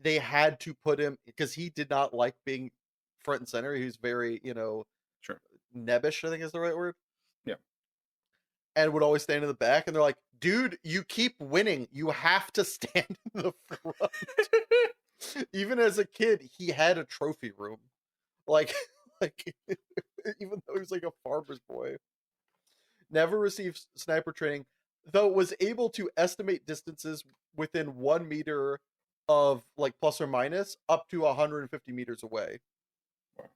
they had to put him because he did not like being front and center. He was very, Sure. nebbish, I think is the right word. Yeah. And would always stand in the back. And they're like, dude, you keep winning. You have to stand in the front. Even as a kid, he had a trophy room. Like, like even though he was like a farmer's boy. Never received sniper training, though was able to estimate distances within 1 meter of like plus or minus up to 150 meters away. Wow.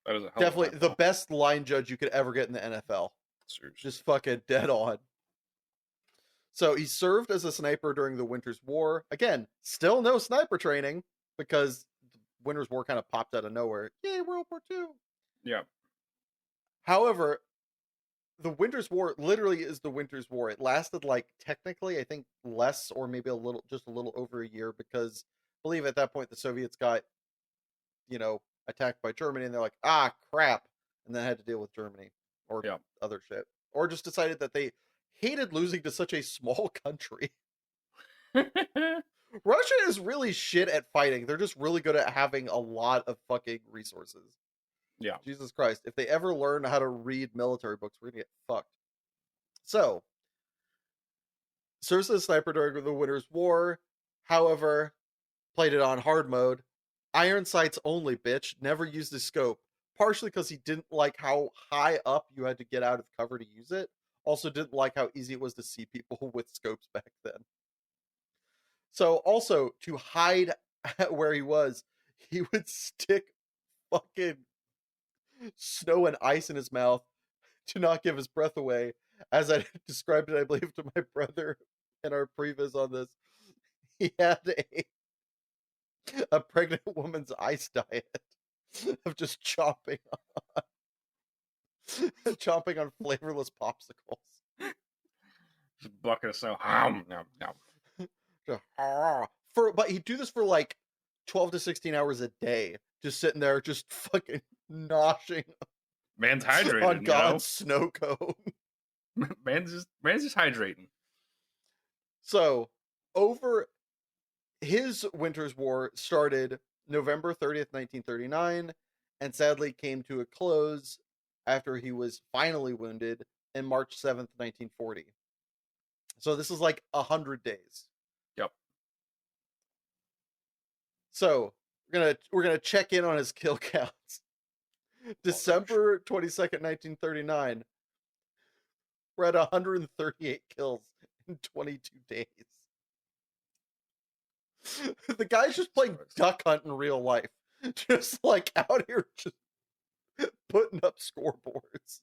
That is a hell of an Definitely the eyeball. best line judge you could ever get in the NFL. Seriously. Just fucking dead on. So he served as a sniper during the Winter's War. Again, still no sniper training because the Winter's War kind of popped out of nowhere. Yay, World War II. Yeah. However, the Winter's War literally is the Winter's War. It lasted like technically, I think less or maybe just a little over a year because I believe at that point the Soviets got, attacked by Germany and they're like, ah, crap. And then had to deal with Germany or Yeah. other shit. Or just decided that they hated losing to such a small country. Russia is really shit at fighting. They're just really good at having a lot of fucking resources. Yeah. Jesus Christ. If they ever learn how to read military books, we're going to get fucked. So, serves as a sniper during the Winter's War. However, played it on hard mode. Iron sights only, bitch. Never used the scope. Partially because he didn't like how high up you had to get out of cover to use it. Also didn't like how easy it was to see people with scopes back then. So also to hide where he was, he would stick fucking snow and ice in his mouth to not give his breath away. As I described it, I believe, to my brother in our previs on this, he had a pregnant woman's ice diet of just chomping on flavorless popsicles. Just a bucket of snow. No, no. But he'd do this for like 12 to 16 hours a day, just sitting there, just fucking noshing Man's hydrated, on God's snow cone. Man's just hydrating. So, over his Winter's War started November 30th, 1939, and sadly came to a close after he was finally wounded in March 7th, 1940. So this is like 100 days. Yep. So we're gonna check in on his kill counts. December 22nd, 1939. We're at 138 kills in 22 days. The guy's just playing duck hunt in real life. Just like out here just putting up scoreboards.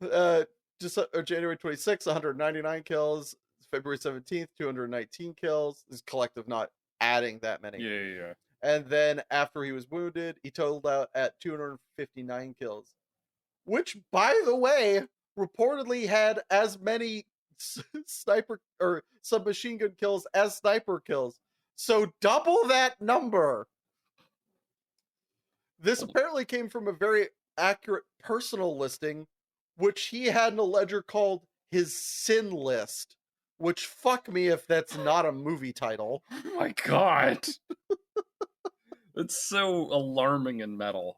Uh, just January 26th, 199 kills. February 17th, 219 kills. His collective not adding that many. Yeah, yeah, yeah. And then after he was wounded, he totaled out at 259 kills, which, by the way, reportedly had as many sniper or submachine gun kills as sniper kills. So double that number. This apparently came from a very accurate personal listing, which he had in a ledger called his sin list. Which, fuck me if that's not a movie title. Oh my god. It's so alarming in metal.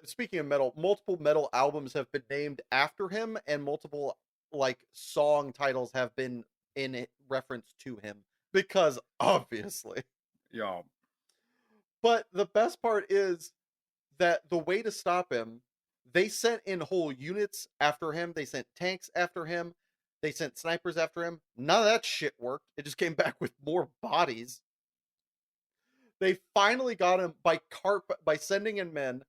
Speaking of metal, multiple metal albums have been named after him, and multiple like song titles have been in reference to him because obviously. Yeah. But the best part is that the way to stop him, they sent in whole units after him. They sent tanks after him. They sent snipers after him. None of that shit worked. It just came back with more bodies. They finally got him by sending in men,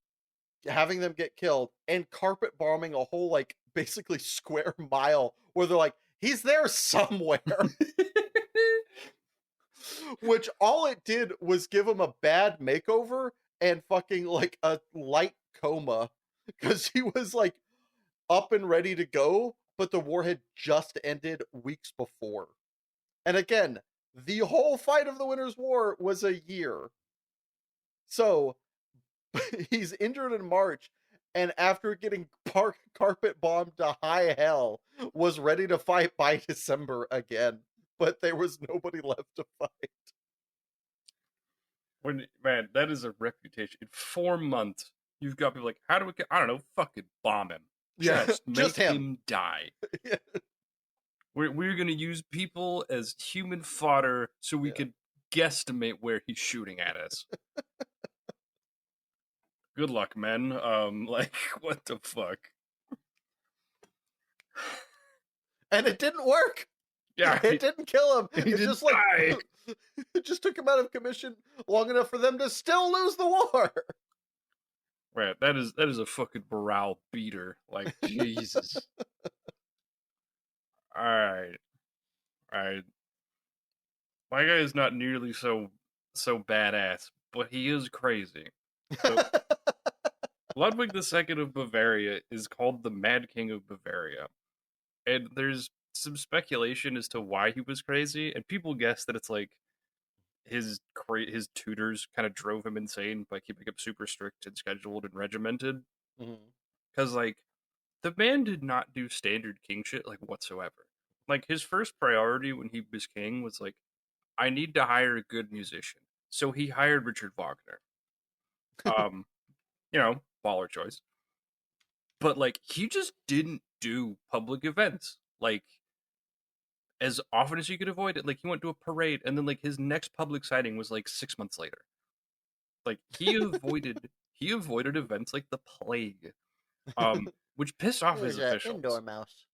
having them get killed, and carpet bombing a whole like basically square mile where they're like, he's there somewhere. Which all it did was give him a bad makeover and fucking like a light coma because he was like up and ready to go, but the war had just ended weeks before. And again, the whole fight of the Winter's War was a year. So he's injured in March, and after getting carpet bombed to high hell, was ready to fight by December again. But there was nobody left to fight. Man, that is a reputation. In 4 months, you've got people like, how do we get? I don't know, fucking bomb him. Yeah, Just make just him. him die. Yeah. We're gonna use people as human fodder so we could guesstimate where he's shooting at us. Good luck, men. Like, what the fuck? And it didn't work. Yeah, It didn't kill him. He It didn't just like die. it just took him out of commission long enough for them to still lose the war. Right, that is a fucking morale beater. Like, Jesus. Alright. Alright. My guy is not nearly so badass, but he is crazy. So Ludwig II of Bavaria is called the Mad King of Bavaria. And there's some speculation as to why he was crazy, and people guess that it's like his tutors kind of drove him insane by keeping him super strict and scheduled and regimented. Because like the man did not do standard king shit like whatsoever. Like his first priority when he was king was like, I need to hire a good musician. So he hired Richard Wagner. You know, baller choice. But like he just didn't do public events like as often as he could avoid it. Like he went to a parade and then like his next public sighting was like 6 months later. Like he avoided events like the plague. Which pissed off his officials. Indoor mouse.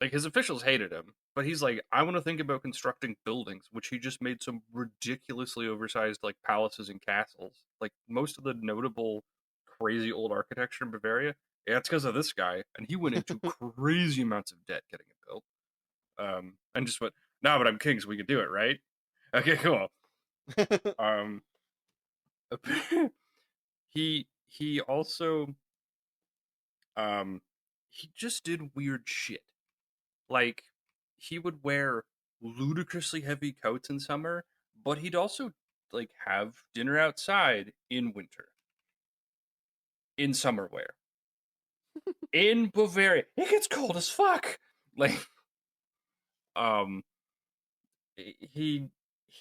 Like his officials hated him, but he's like, I want to think about constructing buildings, which he just made some ridiculously oversized like palaces and castles. Like most of the notable crazy old architecture in Bavaria, yeah, it's because of this guy, and he went into crazy amounts of debt getting it built. And just went, no, but I'm king, so we can do it, right? Okay, cool. Um, he also he just did weird shit. Like he would wear ludicrously heavy coats in summer, but he'd also like have dinner outside in winter. In summer wear. In Bavaria. It gets cold as fuck. Like um he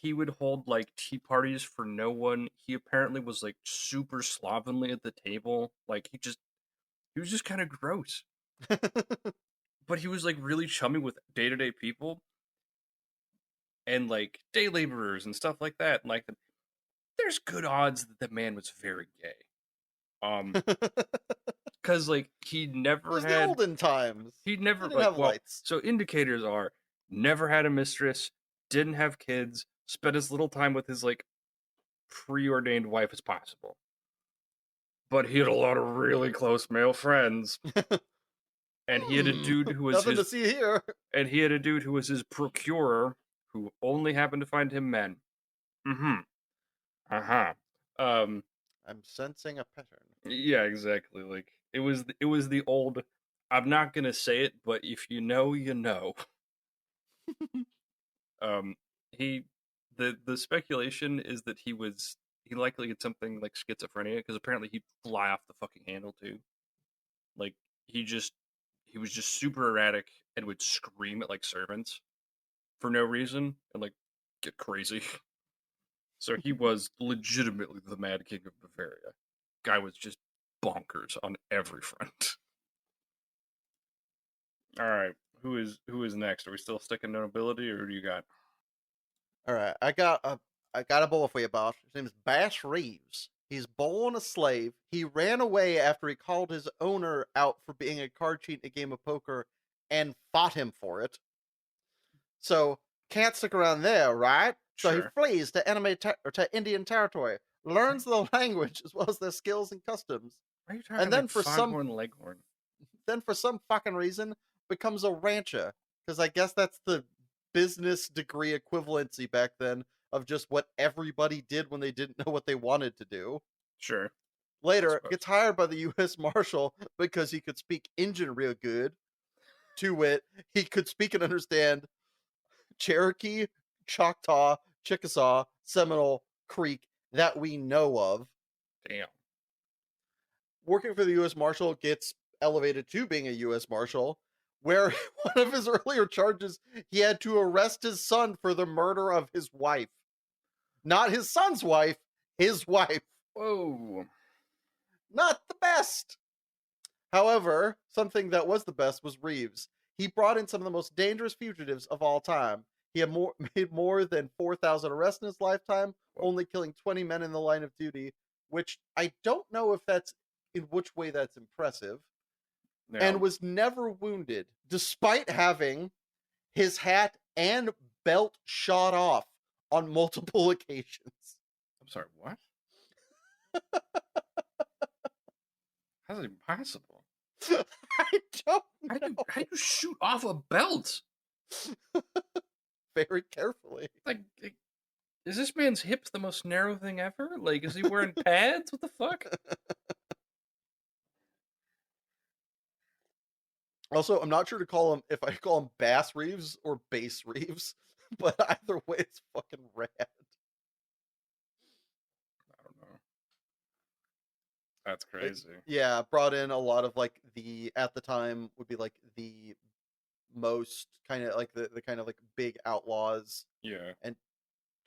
would hold like tea parties for no one. He apparently was like super slovenly at the table. Like he was just kind of gross. But he was like really chummy with day-to-day people and like day laborers and stuff like that. And like there's good odds that the man was very gay. Because like he never had the olden times. He never didn't have lights. So indicators are never had a mistress, didn't have kids, spent as little time with his like preordained wife as possible. but he had a lot of really close male friends, and he had a dude who was Nothing to his, see here. and he had a dude who was his procurer, who only happened to find him men. Mm-hmm. Uh-huh. Um, I'm sensing a pattern. yeah, exactly. Like it was the old. I'm not gonna say it, but if you know, you know. Um, he, the speculation is that he likely had something like schizophrenia because apparently he'd fly off the fucking handle too. Like he just he was just super erratic and would scream at like servants for no reason and like get crazy. So he was legitimately the Mad King of Bavaria. Guy was just bonkers on every front. All right, who is next? Are we still sticking to nobility, or do you got? All right, I got a boy for you, boss. His name is Bass Reeves. He's born a slave. He ran away after he called his owner out for being a card cheat in a game of poker and fought him for it. So can't stick around there, right? So he Sure. flees to or to Indian territory, learns the language as well as their skills and customs, Why are you and talking like Foghorn Leghorn? then for some fucking reason becomes a rancher because I guess that's the business degree equivalency back then of just what everybody did when they didn't know what they wanted to do. Sure, I Later, suppose. gets hired by the U.S. Marshal because he could speak Injun real good. To wit, he could speak and understand Cherokee, Choctaw, Chickasaw, Seminole, Creek that we know of. Damn. Working for the U.S. Marshal gets elevated to being a U.S. Marshal, where one of his earlier charges, he had to arrest his son for the murder of his wife. Not his son's wife, his wife. Whoa. Not the best. However, something that was the best was Reeves. He brought in some of the most dangerous fugitives of all time. He had made more than 4,000 arrests in his lifetime, Whoa. only killing 20 men in the line of duty, which I don't know if that's in which way that's impressive, Yeah. and was never wounded, despite having his hat and belt shot off on multiple occasions. I'm sorry. What? How's it possible? I don't How do know. you shoot off a belt? Very carefully. Like, is this man's hips the most narrow thing ever? Like, is he wearing pads? What the fuck? Also, I'm not sure to call him if I call him Bass Reeves or Bass Reeves, but either way, it's fucking rad. I don't know. That's But crazy. yeah, brought in a lot of like the at the time would be like the most kind of like the kind of like big outlaws Yeah. and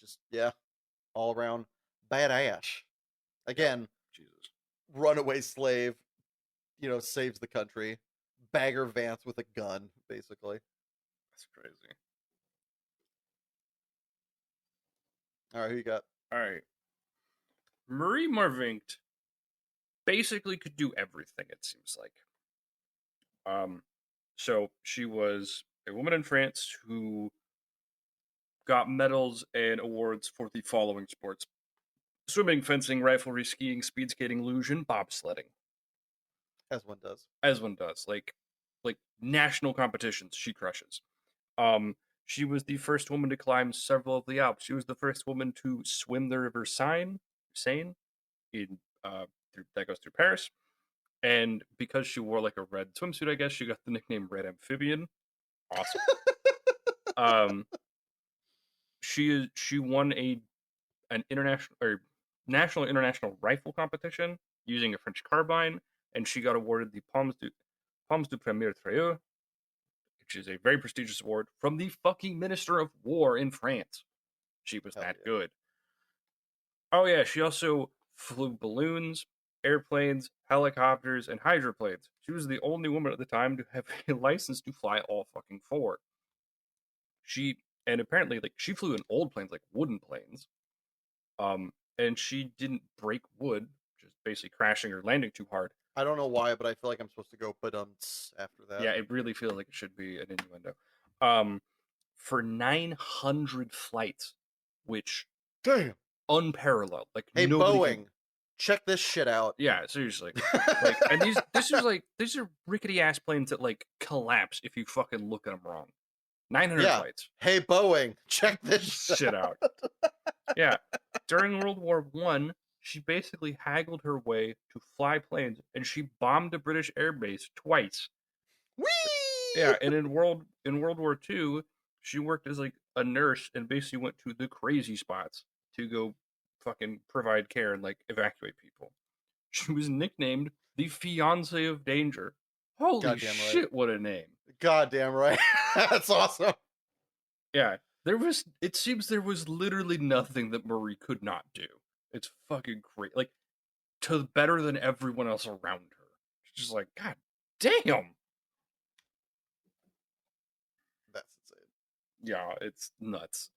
just yeah, all around badass. Yeah. Again, Jesus. runaway slave, saves the country. Bagger Vance with a gun, basically. That's crazy. All right, who you got? All right. Marie Marvinkt basically could do everything, it seems like. So she was a woman in France who got medals and awards for the following sports: swimming, fencing, riflery, skiing, speed skating, luge, and bobsledding. As one does. As one does, like national competitions, she crushes. Um, she was the first woman to climb several of the Alps. She was the first woman to swim the river Seine, in that goes through Paris. And because she wore like a red swimsuit, I guess she got the nickname Red Amphibian. Awesome. Um, she won a an international or national international rifle competition using a French carbine, and she got awarded the Palmes du Premier Treilleur, which is a very prestigious award from the fucking Minister of War in France. She was Hell that yeah. good. Oh yeah, she also flew balloons, airplanes, helicopters, and hydroplanes. She was the only woman at the time to have a license to fly all fucking four. She and apparently like she flew in old planes, like wooden planes. And she didn't break wood, just basically crashing or landing too hard. I don't know why, but I feel like I'm supposed to go but after that. Yeah, it really feels like it should be an innuendo. Um, for 900 flights, which Damn. unparalleled. Like Hey, nobody can. Boeing. check this shit out. Yeah, seriously. Like, and these are rickety ass planes that like collapse if you fucking look at them wrong. 900 Yeah. flights. Hey, Boeing, check this Shit out. Yeah. During World War One, she basically haggled her way to fly planes, and she bombed a British airbase twice. Whee! Yeah, and in World War Two, she worked as like a nurse and basically went to the crazy spots to go fucking provide care and like evacuate people. She was nicknamed the fiance of danger. Holy Goddamn right. shit, what a name. Goddamn right. That's awesome. Yeah, it seems there was literally nothing that Marie could not do. It's fucking great. Like, to better than everyone else around her. She's just like, God damn. That's insane. Yeah, it's nuts.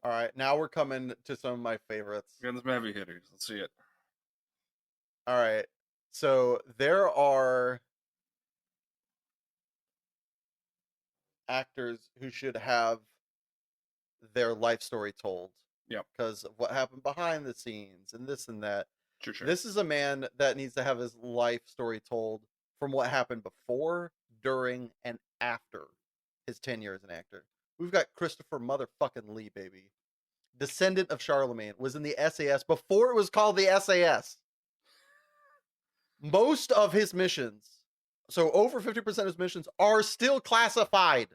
All right, now we're coming to some of my favorites. We got some heavy hitters. Let's see it. All right, so there are actors who should have their life story told. Yep. Because of what happened behind the scenes and this and that. Sure. This is a man that needs to have his life story told from what happened before, during, and after his tenure as an actor. We've got Christopher motherfucking Lee, baby. Descendant of Charlemagne, was in the SAS before it was called the SAS. Most of his missions, so over 50% of his missions, are still classified.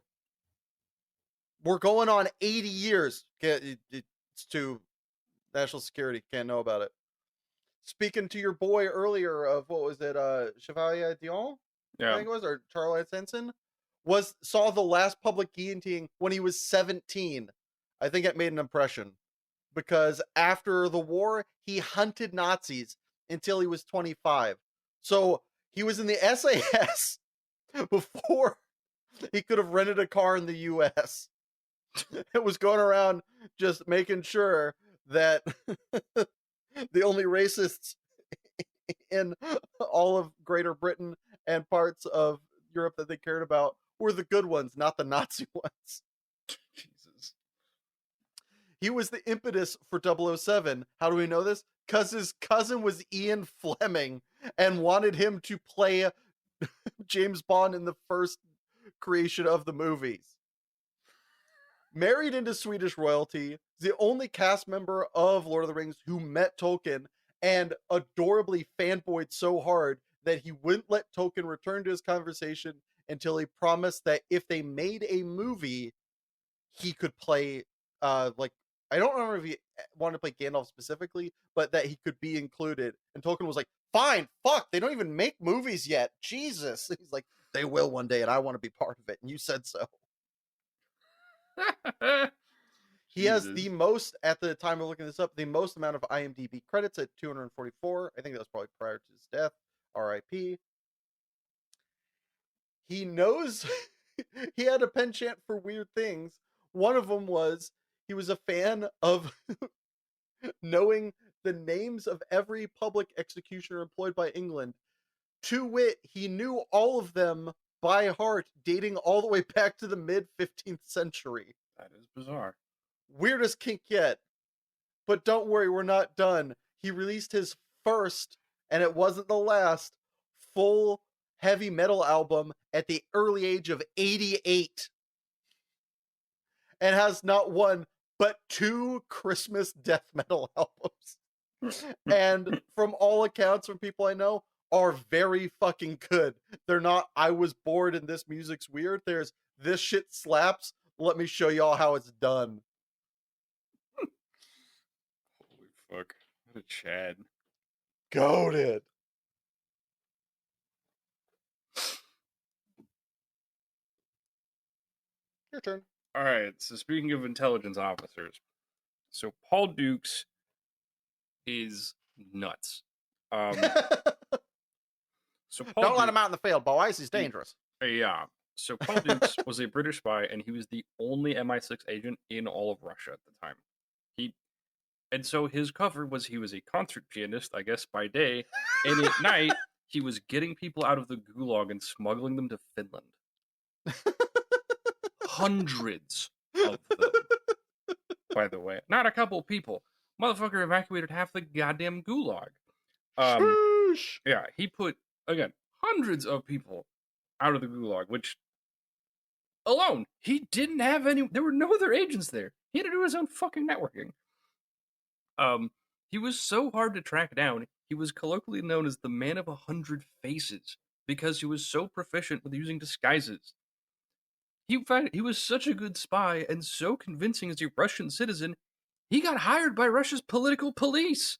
We're going on 80 years. It's to national security. Can't know about it. Speaking to your boy earlier of, what was it, Chevalier Dion? Yeah. I think it was, or Charles Henson, saw the last public guillotine when he was 17. I think it made an impression. Because after the war, he hunted Nazis until he was 25. So he was in the SAS before he could have rented a car in the US. It was going around just making sure that the only racists in all of Greater Britain and parts of Europe that they cared about were the good ones, not the Nazi ones. Jesus. He was the impetus for 007. How do we know this? Because his cousin was Ian Fleming and wanted him to play James Bond in the first creation of the movies. Married into Swedish royalty, the only cast member of Lord of the Rings who met Tolkien and adorably fanboyed so hard that he wouldn't let Tolkien return to his conversation until he promised that if they made a movie, he could play, like, I don't remember if he wanted to play Gandalf specifically, but that he could be included. And Tolkien was like, fine, fuck, they don't even make movies yet. Jesus. He's like, they will one day, and I want to be part of it. And you said so. He has the most, at the time of looking this up, the most amount of IMDb credits at 244. I think that was probably prior to his death. R.I.P. He knows he had a penchant for weird things. One of them was he was a fan of knowing the names of every public executioner employed by England. To wit, he knew all of them by heart, dating all the way back to the mid-15th century. That is bizarre. Weirdest kink yet. But don't worry, we're not done. He released his first, and it wasn't the last, full heavy metal album at the early age of 88. And has not one, but 2 Christmas death metal albums. And from all accounts, from people I know, are very fucking good. They're not, I was bored and this music's weird. There's, this shit slaps. Let me show y'all how it's done. Holy fuck. What a Chad. Goated. Your turn. All right. So speaking of intelligence officers, so Paul Dukes is nuts. So Don't let him out in the field, boys. He's dangerous. Yeah. So Paul Dukes was a British spy, and he was the only MI6 agent in all of Russia at the time. And so his cover was he was a concert pianist, I guess, by day, and at night he was getting people out of the gulag and smuggling them to Finland. Hundreds of them. by the way. Not a couple people. Motherfucker evacuated half the goddamn gulag. Um, Sheesh. yeah, he put, again, hundreds of people out of the gulag, which alone, he didn't have any, there were no other agents there. He had to do his own fucking networking. Um, he was so hard to track down, he was colloquially known as the man of 100 faces because he was so proficient with using disguises. He was such a good spy and so convincing as a Russian citizen, he got hired by Russia's political police,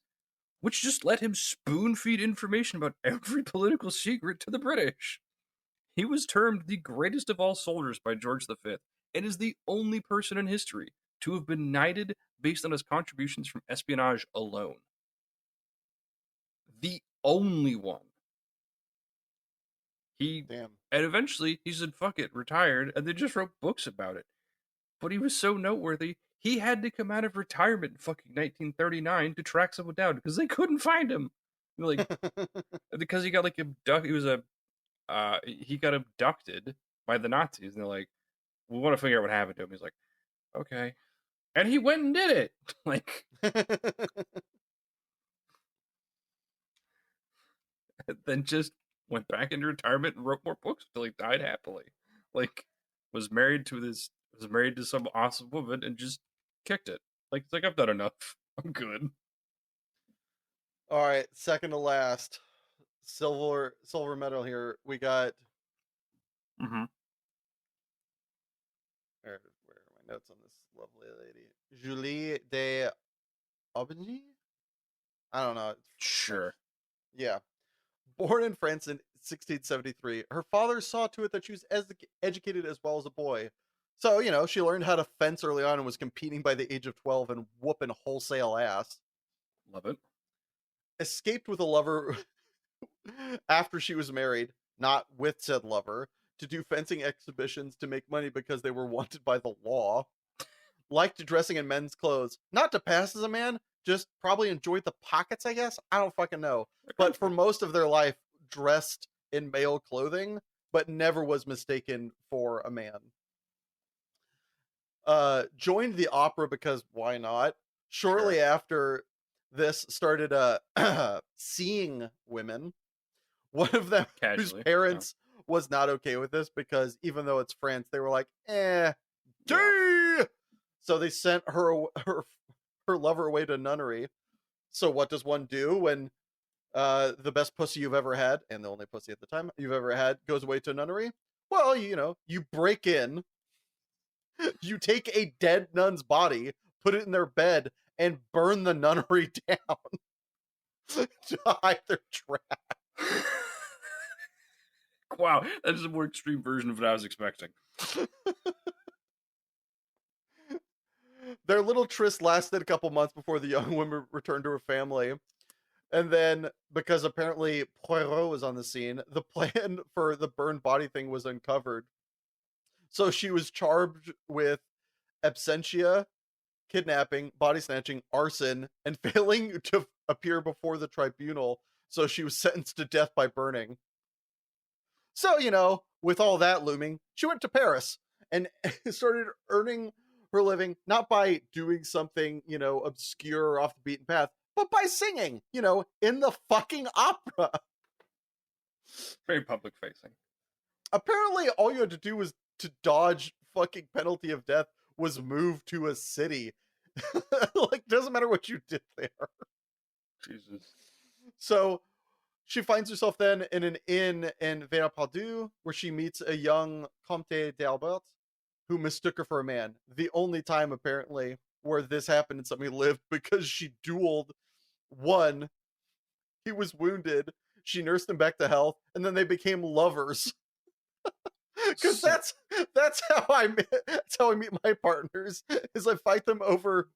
which just let him spoon feed information about every political secret to the British. He was termed the greatest of all soldiers by George V and is the only person in history to have been knighted based on his contributions from espionage alone. The only one. He Damn. and eventually he said fuck it, retired, and they just wrote books about it. But he was so noteworthy, he had to come out of retirement in fucking 1939 to track someone down because they couldn't find him. Like because he got like abducted. He got abducted by the Nazis, and they're like, "We want to figure out what happened to him." He's like, "Okay," and he went and did it. Like, then just went back into retirement and wrote more books until he died happily. Like, was married to some awesome woman and just kicked it. Like, it's like I've done enough. I'm good. All right, second to last, silver medal here. We got. Mm-hmm. Where are my notes on this lovely lady? Julie de Aubigny? I don't know. It's French. Sure. Yeah. Born in France in 1673, her father saw to it that she was educated as well as a boy. So, she learned how to fence early on and was competing by the age of 12 and whooping wholesale ass. Love it. Escaped with a lover after she was married, not with said lover, to do fencing exhibitions to make money because they were wanted by the law. Liked dressing in men's clothes, not to pass as a man, just probably enjoyed the pockets, I guess. I don't fucking know. But for most of their life, dressed in male clothing, but never was mistaken for a man. Joined the opera because why not? Shortly Sure. after this, started seeing women. One of them whose Casually. parents was not okay with this because even though it's France, they were like, gay! Yeah. So they sent her lover away to nunnery. So what does one do when the best pussy you've ever had, and the only pussy at the time you've ever had, goes away to a nunnery? Well, you break in, you take a dead nun's body, put it in their bed, and burn the nunnery down to hide their trap. Wow, that is a more extreme version of what I was expecting. Their little tryst lasted a couple months before the young woman returned to her family. And then, because apparently Poirot was on the scene, the plan for the burned body thing was uncovered. So she was charged with absentia, kidnapping, body snatching, arson, and failing to appear before the tribunal. So she was sentenced to death by burning. So, with all that looming, she went to Paris and started earning her living, not by doing something, obscure or off the beaten path, but by singing, in the fucking opera. Very public facing. Apparently, all you had to do was to dodge fucking penalty of death was move to a city. Like, doesn't matter what you did there. Jesus. So she finds herself then in an inn in Vernapadu where she meets a young Comte d'Albert who mistook her for a man. The only time, apparently, where this happened and somebody lived, because she dueled one. He was wounded. She nursed him back to health, and then they became lovers. Because that's how I meet my partners. Is I fight them over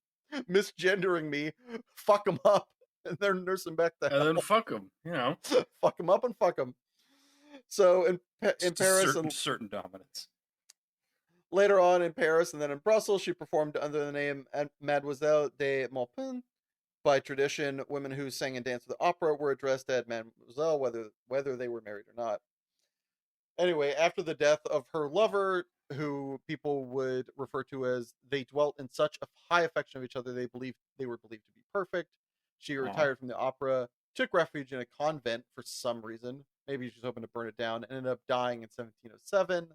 misgendering me, fuck them up, and then nurse them back to health. And then fuck them, Fuck them up and fuck them. So in Paris and certain dominance. Later on in Paris and then in Brussels, she performed under the name Mademoiselle de Maupin. By tradition, women who sang and danced at the opera were addressed as Mademoiselle, whether they were married or not. Anyway, after the death of her lover, who people would refer to as they dwelt in such a high affection of each other they were believed to be perfect. She Oh, retired from the opera, took refuge in a convent for some reason. Maybe she was hoping to burn it down, and ended up dying in 1707.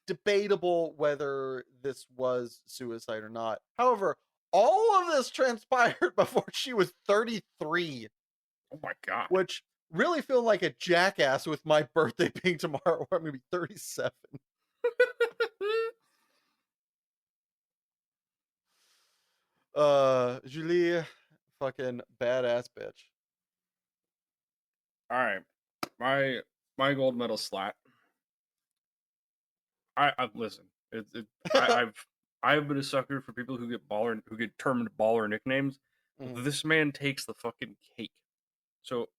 Debatable whether this was suicide or not. However, all of this transpired before she was 33, oh my god. which really feel like a jackass with my birthday being tomorrow, where I'm gonna be 37. Julie, fucking badass bitch. All right, my gold medal slat. I listen. I've been a sucker for people who get termed baller nicknames. Mhm. This man takes the fucking cake. So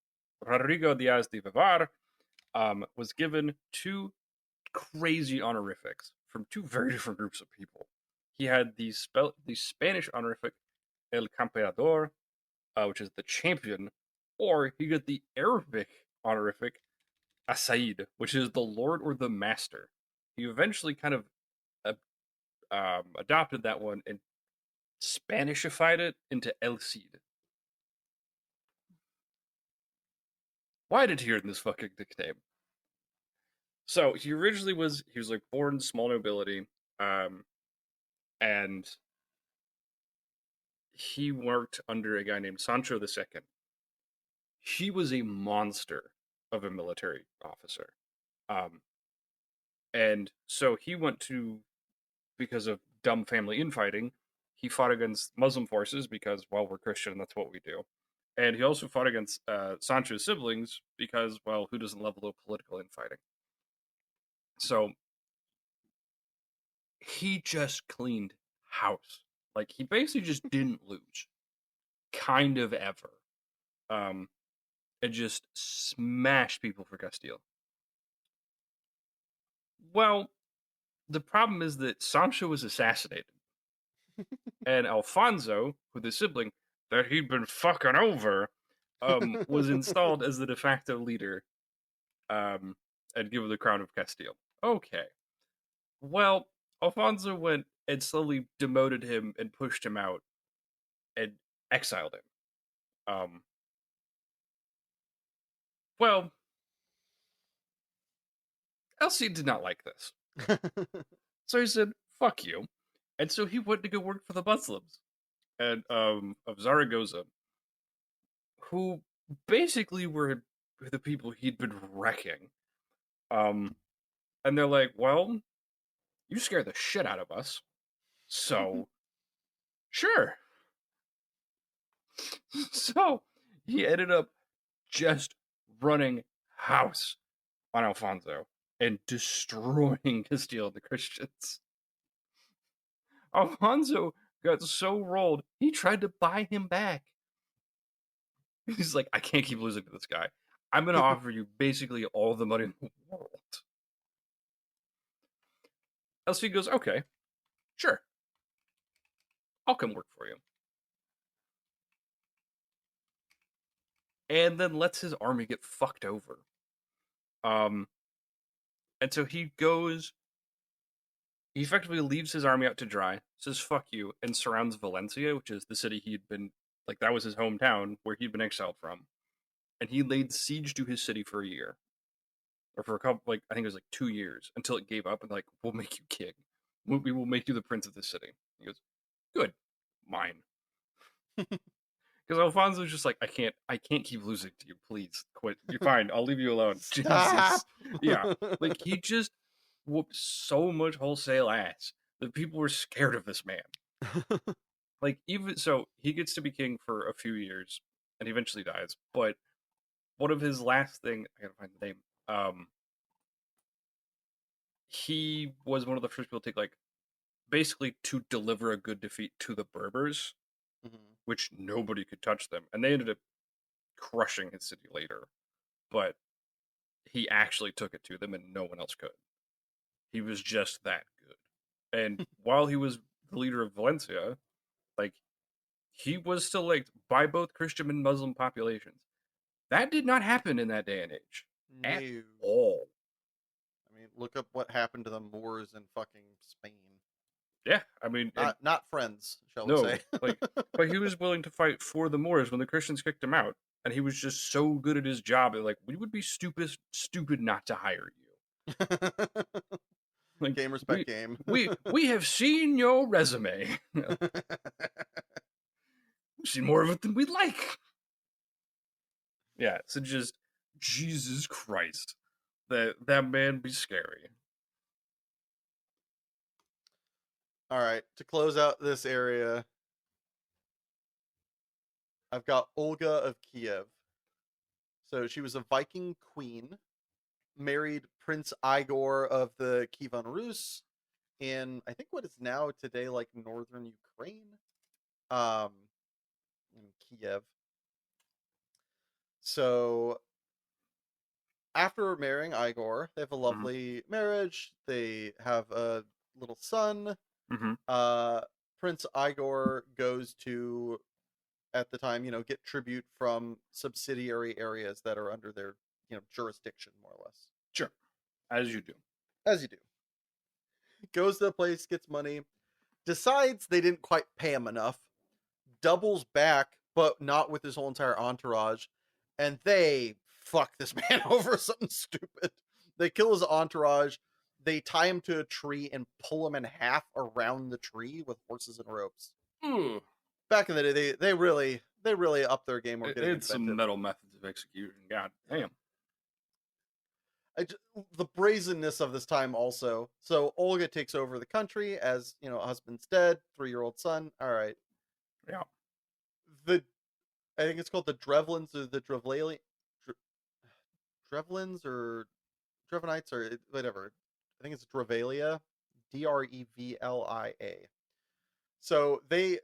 Rodrigo Diaz de Vivar was given two crazy honorifics from two very different groups of people. He had the Spanish honorific El Campeador, which is the champion, or he got the Arabic honorific Asaid, which is the lord or the master. He eventually kind of uh, adopted that one and Spanishified it into El Cid. Why did he earn this fucking nickname? So he was like born small nobility, um, and he worked under a guy named Sancho II. He was a monster of a military officer. Um, and so he went to, because of dumb family infighting, he fought against Muslim forces because, well, we're Christian, that's what we do. And he also fought against Sancho's siblings because, well, who doesn't love a little political infighting? So he just cleaned house. Like, he basically just didn't lose, kind of ever. Um, and just smashed people for Castile. Well, the problem is that Sancho was assassinated, and Alfonso, who the sibling that he'd been fucking over, was installed as the de facto leader, um, and given the crown of Castile. Okay, well, Alfonso went and slowly demoted him and pushed him out and exiled him. Well, Elsie did not like this, so he said, "Fuck you," and so he went to go work for the Muslims and of Zaragoza, who basically were the people he'd been wrecking. Um, and they're like, "Well, you scare the shit out of us, so sure." So he ended up just running house on Alfonso and destroying Castile and the Christians. Alfonso got so rolled, he tried to buy him back. He's like, I can't keep losing to this guy. I'm going to offer you basically all the money in the world. LC goes, okay, sure, I'll come work for you. And then lets his army get fucked over. Um, and so he effectively leaves his army out to dry, says fuck you, and surrounds Valencia, which is the city he'd been, like, that was his hometown where he'd been exiled from. And he laid siege to his city for a year. Or for a couple, like, I think it was like 2 years until it gave up and, like, we'll make you king. We will make you the prince of this city. He goes, good, mine. Because Alfonso's just like, I can't keep losing to you. Please quit. You're fine. I'll leave you alone. Stop. Jesus, yeah. Like he just whooped so much wholesale ass that people were scared of this man. Like even so, he gets to be king for a few years, and he eventually dies. But one of his last thing, I gotta find the name. He was one of the first people to take, like, basically to deliver a good defeat to the Berbers, Mhm. which nobody could touch them, and they ended up crushing his city later. But he actually took it to them, and no one else could. He was just that good. And while he was the leader of Valencia, like he was still liked by both Christian and Muslim populations. That did not happen in that day and age at No. all. I mean, look up what happened to the Moors in fucking Spain. Yeah, I mean, and Not friends, shall we no, say? like, but he was willing to fight for the Moors when the Christians kicked him out, and he was just so good at his job that like we would be stupid not to hire you. Like Game respect game. we have seen your resume. We've seen more of it than we'd like. Yeah, so just Jesus Christ, that man be scary. All right, to close out this area, I've got Olga of Kiev. So she was a Viking queen, married Prince Igor of the Kievan Rus in I think what is now today like northern Ukraine, um, in Kiev. So after marrying Igor, they have a Mm-hmm. lovely marriage. They have a little son. Mm-hmm. Uh, Prince Igor goes to, at the time, get tribute from subsidiary areas that are under their, jurisdiction, more or less. Sure, as you do. As you do. Goes to the place, gets money, decides they didn't quite pay him enough, doubles back, but not with his whole entire entourage, and they fuck this man over something stupid. They kill his entourage, they tie him to a tree and pull him in half around the tree with horses and ropes. Ugh. Back in the day, they really upped their game. Or getting It's some inventive. metal methods of execution. God damn. The brazenness of this time also. So Olga takes over the country as, husband's dead, 3-year-old son. All right. Yeah. I think it's called the Drevlins or the Drevlins or Drevenites or whatever. I think it's Drevalia, Drevlia. So they,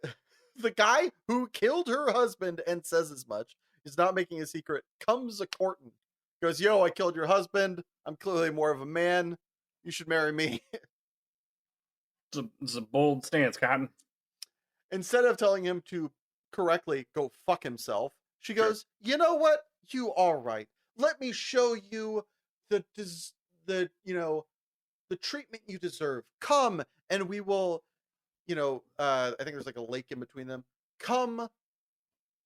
the guy who killed her husband and says as much, is not making a secret, comes a courting, goes, "Yo, I killed your husband. I'm clearly more of a man. You should marry me." It's a bold stance, Cotton. Instead of telling him to correctly go fuck himself, she Sure. goes, "You know what? You are right. Let me show you the the the treatment you deserve. Come, and we will, I think there's like a lake in between them. Come,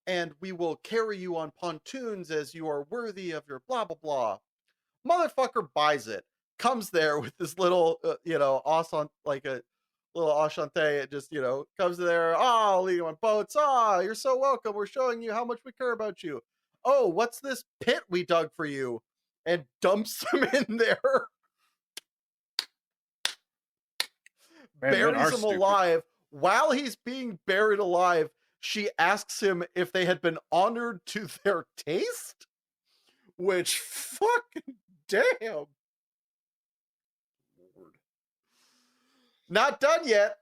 and we will carry you on pontoons as you are worthy of your blah blah blah." Motherfucker buys it. Comes there with this little, awesome, like a little enchanté. It just, comes there. "Oh, I'll lead you on boats. Ah, you're so welcome. We're showing you how much we care about you. Oh, what's this pit we dug for you?" And dumps him in there. Man, men are Buries him stupid. alive. While he's being buried alive, she asks him if they had been honored to their taste. Which, fucking damn. Lord. Not done yet.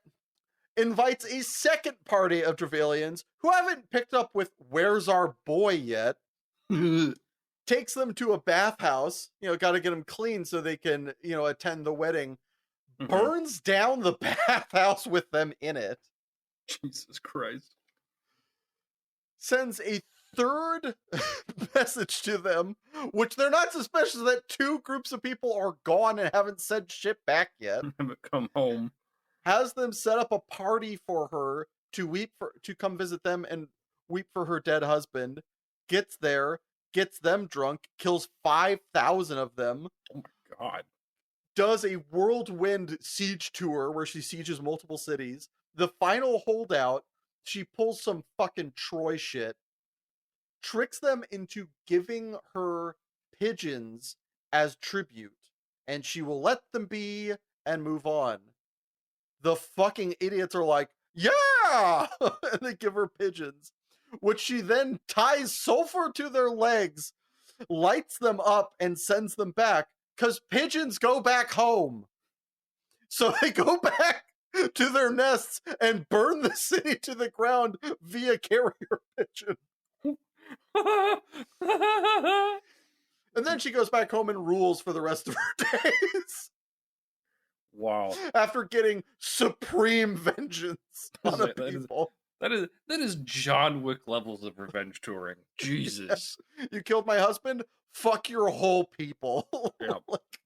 Invites a second party of Drevalians who haven't picked up with "Where's our boy" yet. Takes them to a bathhouse. Got to get them clean so they can, attend the wedding. Mhm. Burns down the bathhouse with them in it. Jesus Christ. Sends a third message to them, which they're not suspicious that 2 groups of people are gone and haven't said shit back yet. Haven't come home. Has them set up a party for her to come visit them and weep for her dead husband. Gets there, gets them drunk, kills 5,000 of them. Oh my God. Does a whirlwind siege tour where she sieges multiple cities. The final holdout, she pulls some fucking Troy shit. Tricks them into giving her pigeons as tribute. And she will let them be and move on. The fucking idiots are like, "Yeah!" And they give her pigeons, which she then ties sulfur to their legs, lights them up, and sends them back, because pigeons go back home. So they go back to their nests and burn the city to the ground via carrier pigeon. And then she goes back home and rules for the rest of her days. Wow. After getting supreme vengeance on the people. That is John Wick levels of revenge touring. Jesus. You killed my husband? Fuck your whole people. Yeah. Like,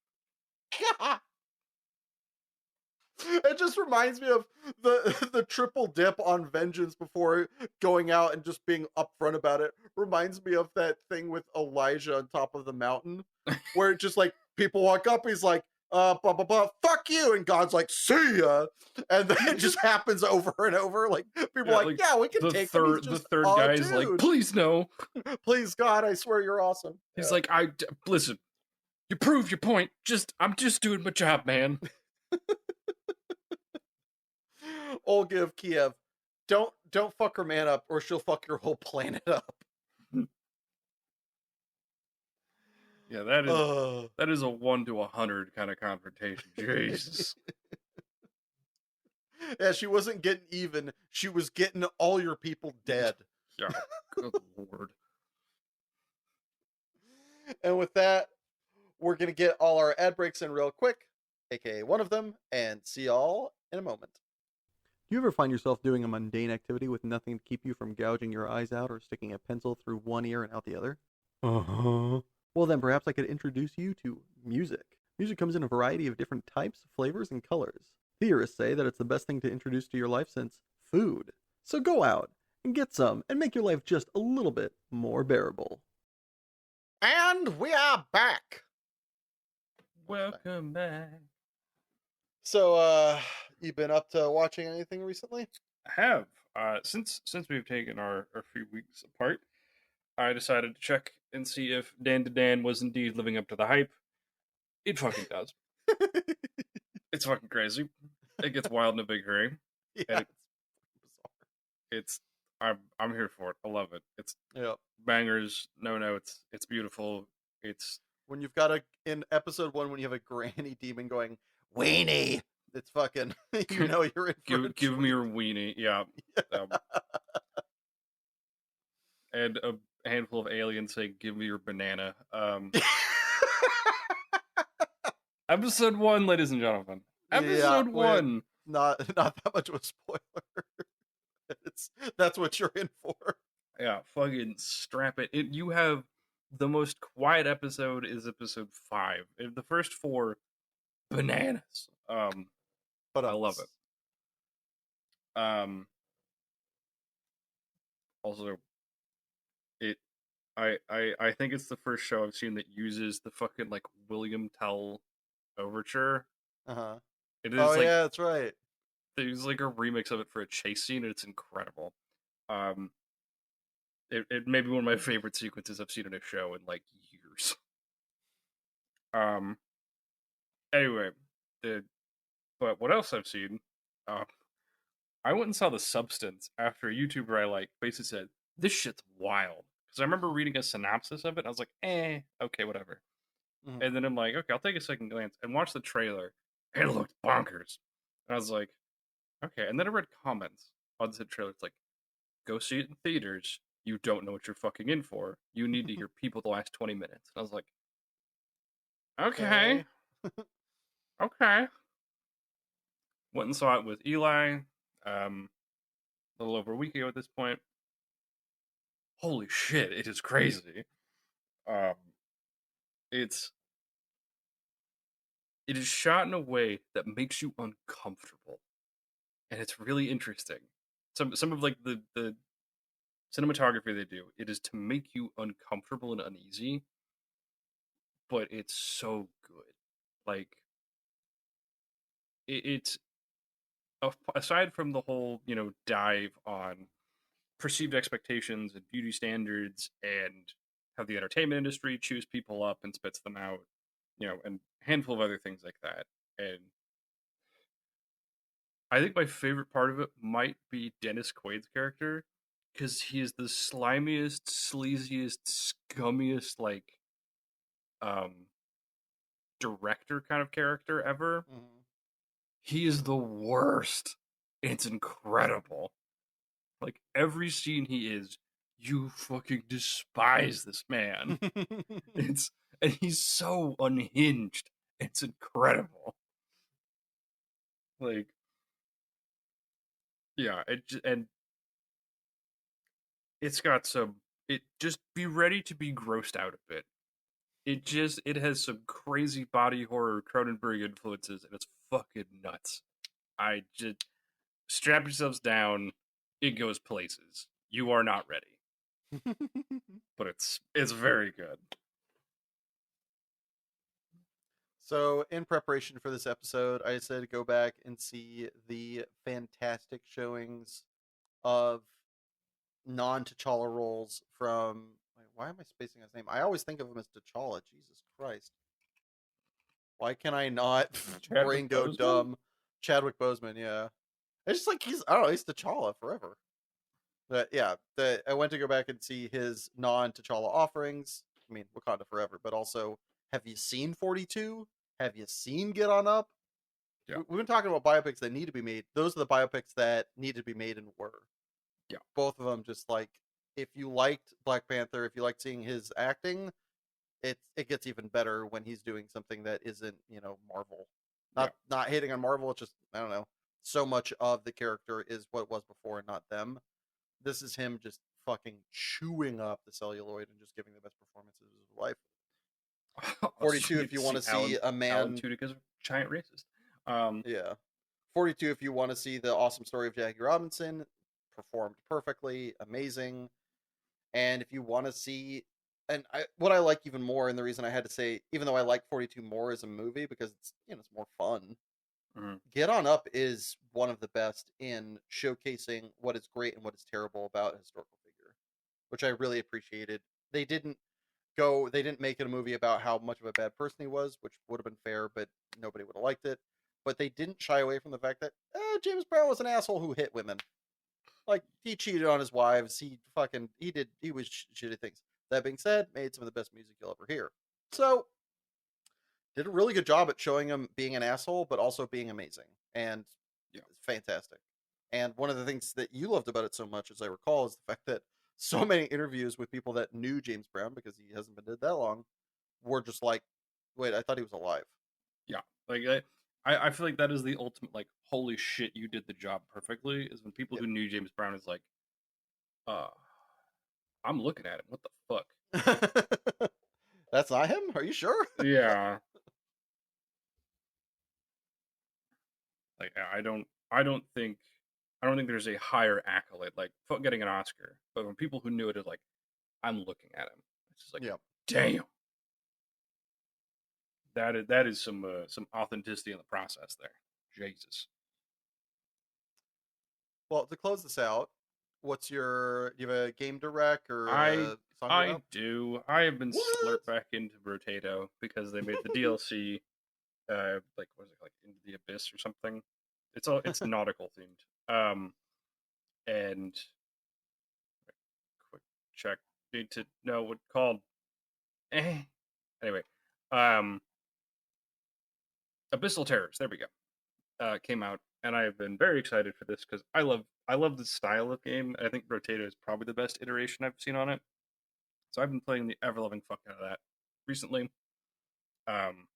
It just reminds me of the triple dip on vengeance before going out and just being upfront about it. Reminds me of that thing with Elijah on top of the mountain, where it just like people walk up, he's like, blah blah blah, fuck you, and God's like, see ya, and then it just happens over and over. Like people Yeah, are like, like yeah, we can take him. He's the just third a guy is like, dude. please no. Please God, I swear you're awesome. He's Yeah. like, listen. You proved your point. I'm just doing my job, man. Olga of Kiev, don't fuck her man up, or she'll fuck your whole planet up. Yeah, Uh, that is a 1 to 100 kind of confrontation. Jesus. yeah, she wasn't getting even. She was getting all your people dead. Yeah. Good lord. And with that, we're gonna get all our ad breaks in real quick, aka one of them, and see y'all in a moment. Do you ever find yourself doing a mundane activity with nothing to keep you from gouging your eyes out or sticking a pencil through one ear and out the other? Uh-huh. Well, then perhaps I could introduce you to music. Music comes in a variety of different types, flavors, and colors. Theorists say that it's the best thing to introduce to your life since food. So go out and get some and make your life just a little bit more bearable. And we are back. Welcome back. So, you been up to watching anything recently? I have. Since we've taken our few weeks apart, I decided to check and see if Dan to Dan was indeed living up to the hype. It fucking does. It's fucking crazy. It gets wild in a big hurry. Yeah, And it's bizarre. it's I'm here for it. I love it. It's Yeah. bangers, no notes. It's beautiful. It's When you've got in episode 1, when you have a granny demon going, weenie, it's fucking, you know you're in for a give me treat. your weenie. Yeah. And a handful of aliens say, "Give me your banana." Episode 1, ladies and gentlemen. Yeah, Episode 1. not that much of a spoiler. That's what you're in for. Yeah, fucking strap it. You have the most quiet episode is episode 5. The first 4, bananas. But I love it. Also, it I think it's the first show I've seen that uses the fucking like William Tell overture. uh-huh. It is Oh like yeah, that's right. there's like a remix of it for a chase scene, and it's incredible. Um, it may be one of my favorite sequences I've seen in a show in like years. Um, anyway, but what else I've seen? Uh, I went and saw The Substance after a YouTuber I like basically said this shit's wild, because I remember reading a synopsis of it. And I was like, okay, whatever. Mhm. And then I'm like, okay, I'll take a second glance and watch the trailer. And it looked bonkers. And I was like, okay. And then I read comments on the trailer. It's like, go see it in theaters. You don't know what you're fucking in for. You need to hear people the last 20 minutes. And I was like, okay, Okay. okay. Went and saw it with Eli a little over a week ago at this point. Holy shit, it is crazy. Um, it's it is shot in a way that makes you uncomfortable, and it's really interesting. Some of like the cinematography they do, it is to make you uncomfortable and uneasy, but it's so good. Like it's aside from the whole dive on perceived expectations and beauty standards and how the entertainment industry chews people up and spits them out, and a handful of other things like that. And I think my favorite part of it might be Dennis Quaid's character, because he is the slimiest, sleaziest, scummiest, like, um, director kind of character ever. Mhm. He is the worst. It's incredible. Like, every scene he is, you fucking despise this man. It's and he's so unhinged. It's incredible. Like, yeah, and it's got some. It just be ready to be grossed out a bit. it has some crazy body horror Cronenberg influences, and it's fucking nuts. I just strap yourselves down. It goes places. You are not ready, but it's very good. So, in preparation for this episode, I decided to go back and see the fantastic showings of non-T'Challa roles from. Wait, why am I spacing his name? I always think of him as T'Challa. Jesus Christ! Why can I not Chadwick brain go Boseman. dumb? Chadwick Boseman, yeah. It's just like I don't know. He's T'Challa forever. But yeah, I went to go back and see his non-T'Challa offerings. I mean, Wakanda Forever, but also, have you seen 42? Have you seen Get On Up? Yeah, We've been talking about biopics that need to be made. Those are the biopics that need to be made and were. yeah, Both of them just like, if you liked Black Panther, if you liked seeing his acting, it gets even better when he's doing something that isn't, Marvel. yeah, Not hating on Marvel, it's just I don't know. So much of the character is what it was before and not them. This is him just fucking chewing up the celluloid and just giving the best performances of his life. Also, 42 you if get to you want see to see a Alan man. Tudyk as a giant racist. Um, Yeah. 42 if you want to see the awesome story of Jackie Robinson, performed perfectly, amazing. And if you want to see, and what I like even more, and the reason I had to say, even though I like 42 more as a movie because it's more fun. mhm, Get On Up is one of the best in showcasing what is great and what is terrible about a historical figure, which I really appreciated. They didn't they didn't make it a movie about how much of a bad person he was, which would have been fair, but nobody would have liked it. But they didn't shy away from the fact that James Brown was an asshole who hit women. Like, he cheated on his wives. He was shitty things. That being said, made some of the best music you'll ever hear. So, did a really good job at showing him being an asshole, but also being amazing and yeah, fantastic. And one of the things that you loved about it so much, as I recall, is the fact that so many interviews with people that knew James Brown because he hasn't been dead that long were just like, "Wait, I thought he was alive." yeah. Like I feel like that is the ultimate like holy shit you did the job perfectly is when people Yeah. who knew James Brown is like, uh, I'm looking at him. What the fuck? That's not him. Are you sure? Yeah. Like I don't think there's a higher accolade like fuck getting an Oscar. But when people who knew it are like, I'm looking at him. It's just like, Yeah. damn. That is some authenticity in the process there. Jesus. Well, to close this out, do you have a game direct or I a song to get I out? do. I have been What? slurped back into Rotato because they made the DLC like what is it like Into the Abyss or something. It's nautical themed. And quick check. Need to know what called. Eh. Anyway, um, Abyssal Terrors. There we go. Came out, and I have been very excited for this because I love the style of game. I think Rotato is probably the best iteration I've seen on it. So I've been playing the ever loving fuck out of that recently. Um,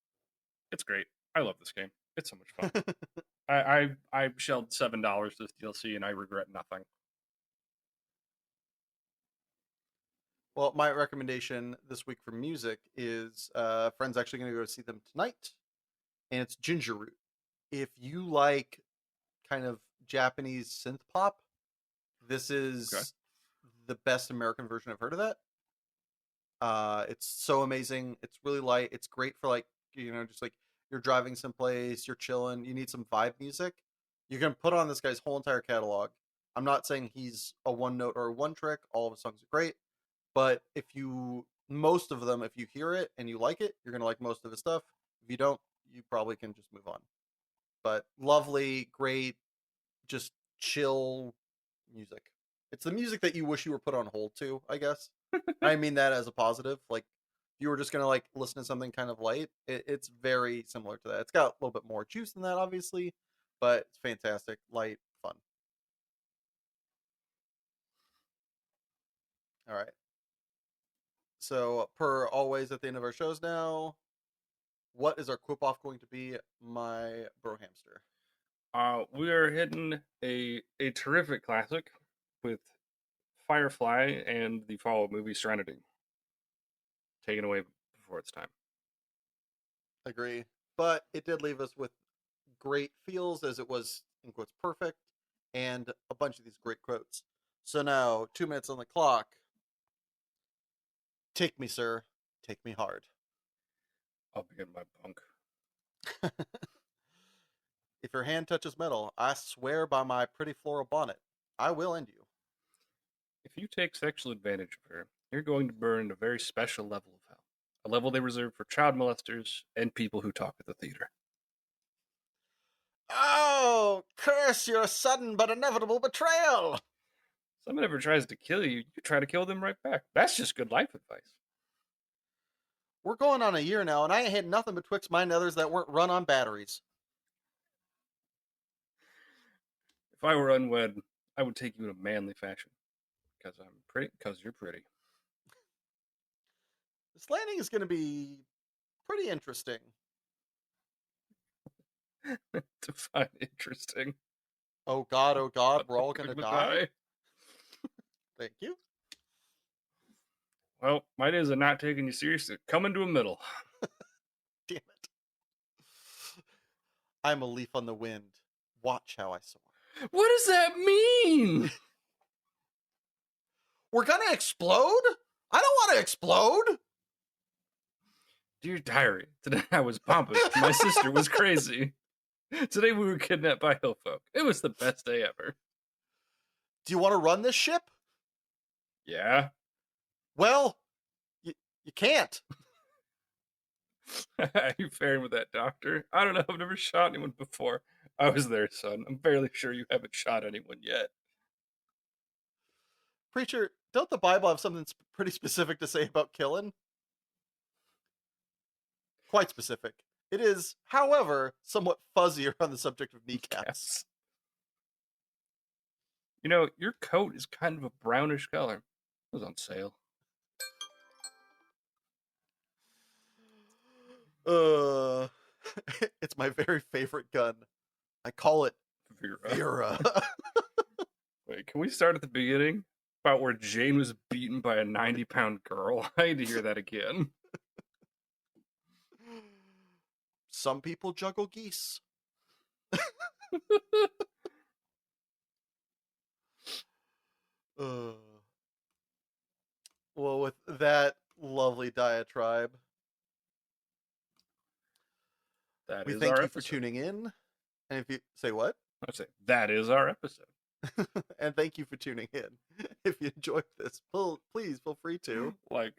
it's great. I love this game. It's so much fun. I shelled $7 this DLC and I regret nothing. Well, my recommendation this week for music is friend's actually going to go see them tonight, and it's Ginger Root. If you like kind of Japanese synth pop, this Okay. is the best American version I've heard of that. It's so amazing. It's really light. It's great for like just like you're driving someplace, you're chilling, you need some vibe music. You can put on this guy's whole entire catalog. I'm not saying he's a one note or a one trick. All of his songs are great, but most of them, if you hear it and you like it, you're gonna like most of his stuff. If you don't, you probably can just move on. But lovely, great, just chill music. It's the music that you wish you were put on hold to, I guess. I mean that as a positive. Like, if you were just gonna like listen to something kind of light, it's very similar to that. It's got a little bit more juice than that, obviously, but it's fantastic, light, fun. All right. So, per always at the end of our shows now, what is our quip off going to be, my bro hamster? We are hitting a terrific classic with Firefly and the follow-up movie Serenity, taken away before its time. Agree. But it did leave us with great feels as it was, in quotes, perfect, and a bunch of these great quotes. So now, 2 minutes on the clock. Take me, sir. Take me hard. I'll begin my bunk. If your hand touches metal, I swear by my pretty floral bonnet, I will end you. If you take sexual advantage of her, you're going to burn a very special level of hell. A level they reserve for child molesters and people who talk at the theater. Oh, curse your sudden but inevitable betrayal! Someone ever tries to kill you, you try to kill them right back. That's just good life advice. We're going on a year now, and I ain't had nothing betwixt my nethers that weren't run on batteries. If I were unwed, I would take you in a manly fashion. Because I'm pretty, because you're pretty. This landing is going to be pretty interesting. Define interesting. Oh God, we're all going to die? Thank you. Well, my days of not taking you seriously coming to a middle. Damn it. I'm a leaf on the wind. Watch how I soar. What does that mean? We're going to explode? I don't want to explode. Dear diary, today I was pompous. My sister was crazy. Today we were kidnapped by hillfolk. It was the best day ever. Do you want to run this ship? Yeah. Well, you can't. How are you faring with that, doctor? I don't know. I've never shot anyone before. I was there, son. I'm fairly sure you haven't shot anyone yet. Preacher, don't the Bible have something pretty specific to say about killing? Quite specific. It is, however, somewhat fuzzier on the subject of kneecaps. Yes. You know, your coat is kind of a brownish color. It was on sale. It's my very favorite gun. I call it Vera. Vera. Wait, can we start at the beginning? About where Jane was beaten by a 90-pound girl? I need to hear that again. Some people juggle geese. Well, with that lovely diatribe, we thank you for tuning in. And if you say what? I say that is our episode. And thank you for tuning in. If you enjoyed this, please feel free to like,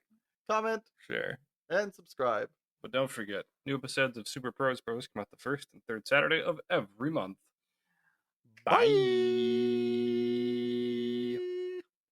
comment, share, and subscribe. But don't forget, new episodes of Super Prose Bros come out the first and third Saturday of every month. Bye.